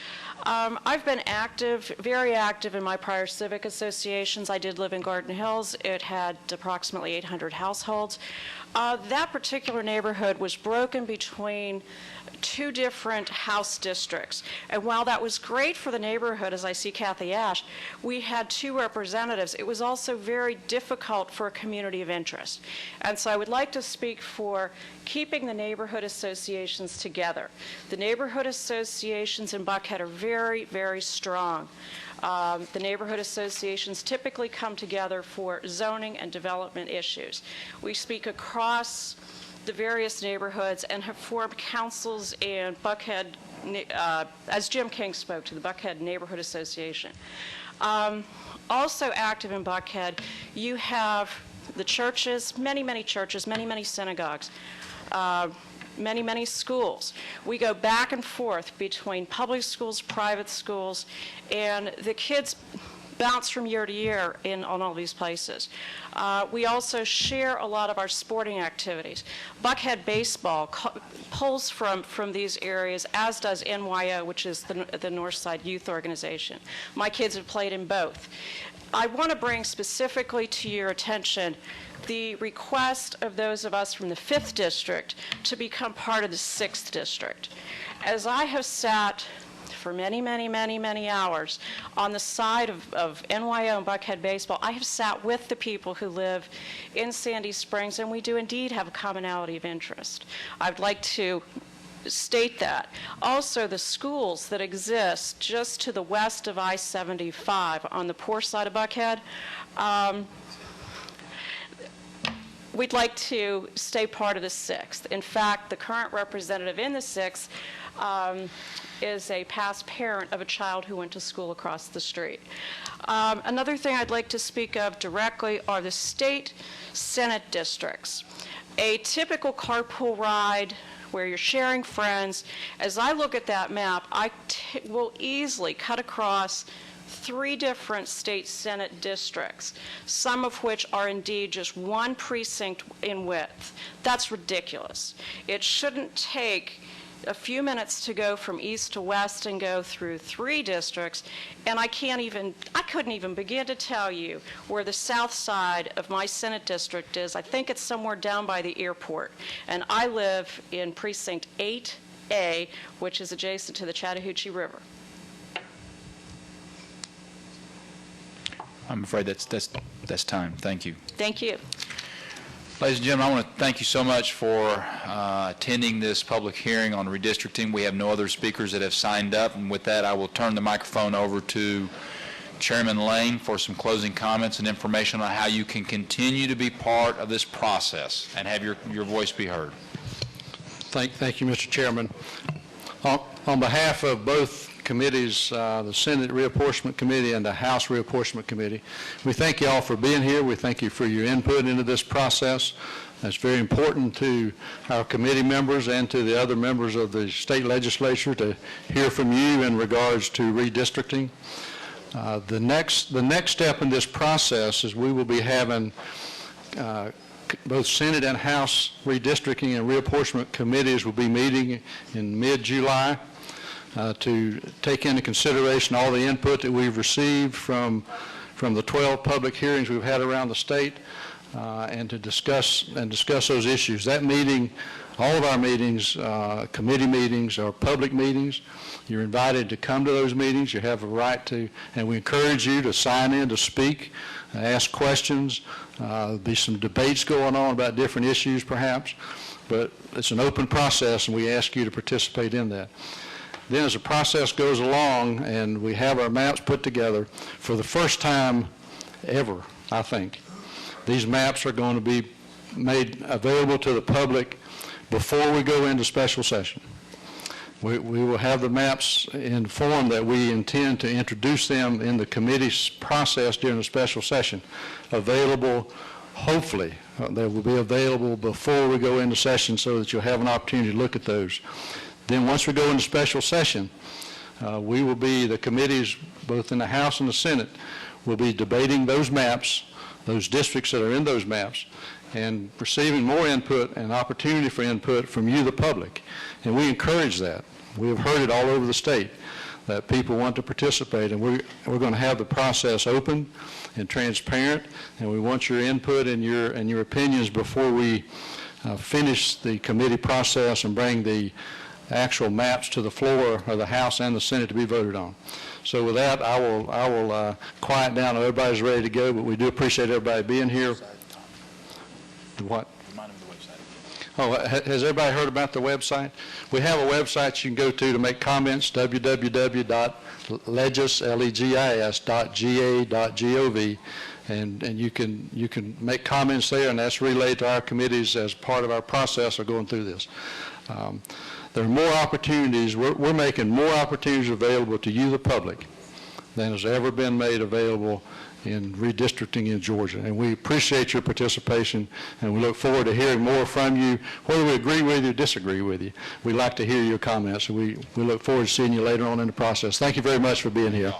I've been active, very active in my prior civic associations. I did live in Garden Hills. It had approximately 800 households. That particular neighborhood was broken between two different house districts. And while that was great for the neighborhood, as I see Kathy Ash, we had two representatives. It was also very difficult for a community of interest. And so I would like to speak for keeping the neighborhood associations together. The neighborhood associations in Buckhead are very, very strong. The neighborhood associations typically come together for zoning and development issues. We speak across the various neighborhoods and have formed councils in Buckhead, as Jim King spoke to, the Buckhead Neighborhood Association. Also active in Buckhead, you have the churches, many churches, many synagogues, many schools. We go back and forth between public schools, private schools, and the kids bounce from year to year on all these places. We also share a lot of our sporting activities. Buckhead baseball pulls from these areas, as does NYO, which is the Northside Youth Organization. My kids have played in both. I want to bring specifically to your attention the request of those of us from the 5th District to become part of the 6th District. As I have sat for many hours on the side of NYO and Buckhead baseball, I have sat with the people who live in Sandy Springs, and we do indeed have a commonality of interest. I'd like to state that. Also, the schools that exist just to the west of I-75 on the poor side of Buckhead, we'd like to stay part of the 6th. In fact, the current representative in the 6th is a past parent of a child who went to school across the street. Another thing I'd like to speak of directly are the state Senate districts. A typical carpool ride where you're sharing friends. As I look at that map, I will easily cut across 3 different state Senate districts, some of which are indeed just one precinct in width. That's ridiculous. It shouldn't take a few minutes to go from east to west and go through 3 districts, and I couldn't even begin to tell you where the south side of my Senate district is. I think it's somewhere down by the airport, and I live in precinct 8A, which is adjacent to the Chattahoochee River. I'm afraid that's time. Thank you. Thank you. Ladies and gentlemen, I want to thank you so much for attending this public hearing on redistricting. We have no other speakers that have signed up, and with that, I will turn the microphone over to Chairman Lane for some closing comments and information on how you can continue to be part of this process and have your voice be heard. Thank you, Mr. Chairman. On behalf of both committees, the Senate Reapportionment Committee and the House Reapportionment Committee, we thank you all for being here. We thank you for your input into this process. It's very important to our committee members and to the other members of the state legislature to hear from you in regards to redistricting. The next step in this process is we will be having both Senate and House redistricting and reapportionment committees will be meeting in mid-July to take into consideration all the input that we've received from the 12 public hearings we've had around the state and to discuss those issues. That meeting, all of our meetings, committee meetings, are public meetings. You're invited to come to those meetings. You have a right to, and we encourage you to sign in to speak, ask questions. There'll be some debates going on about different issues perhaps, but it's an open process and we ask you to participate in that. Then as the process goes along and we have our maps put together, for the first time ever, I think, these maps are going to be made available to the public before we go into special session. We will have the maps in form that we intend to introduce them in the committee's process during the special session, available, hopefully, they will be available before we go into session so that you'll have an opportunity to look at those. Then once we go into special session, we will be, the committees, both in the House and the Senate, will be debating those maps, those districts that are in those maps, and receiving more input and opportunity for input from you, the public. And we encourage that. We have heard it all over the state that people want to participate, and we're going to have the process open and transparent, and we want your input and your opinions before we finish the committee process and bring the actual maps to the floor of the House and the Senate to be voted on. So with that, I will quiet down. Everybody's ready to go, but we do appreciate everybody being here. What? Oh, has everybody heard about the website? We have a website you can go to make comments, www.legis.ga.gov, and you can make comments there, and that's relayed to our committees as part of our process of going through this. There are more opportunities. We're making more opportunities available to you, the public, than has ever been made available in redistricting in Georgia. And we appreciate your participation, and we look forward to hearing more from you, whether we agree with you or disagree with you. We'd like to hear your comments, and we look forward to seeing you later on in the process. Thank you very much for being here.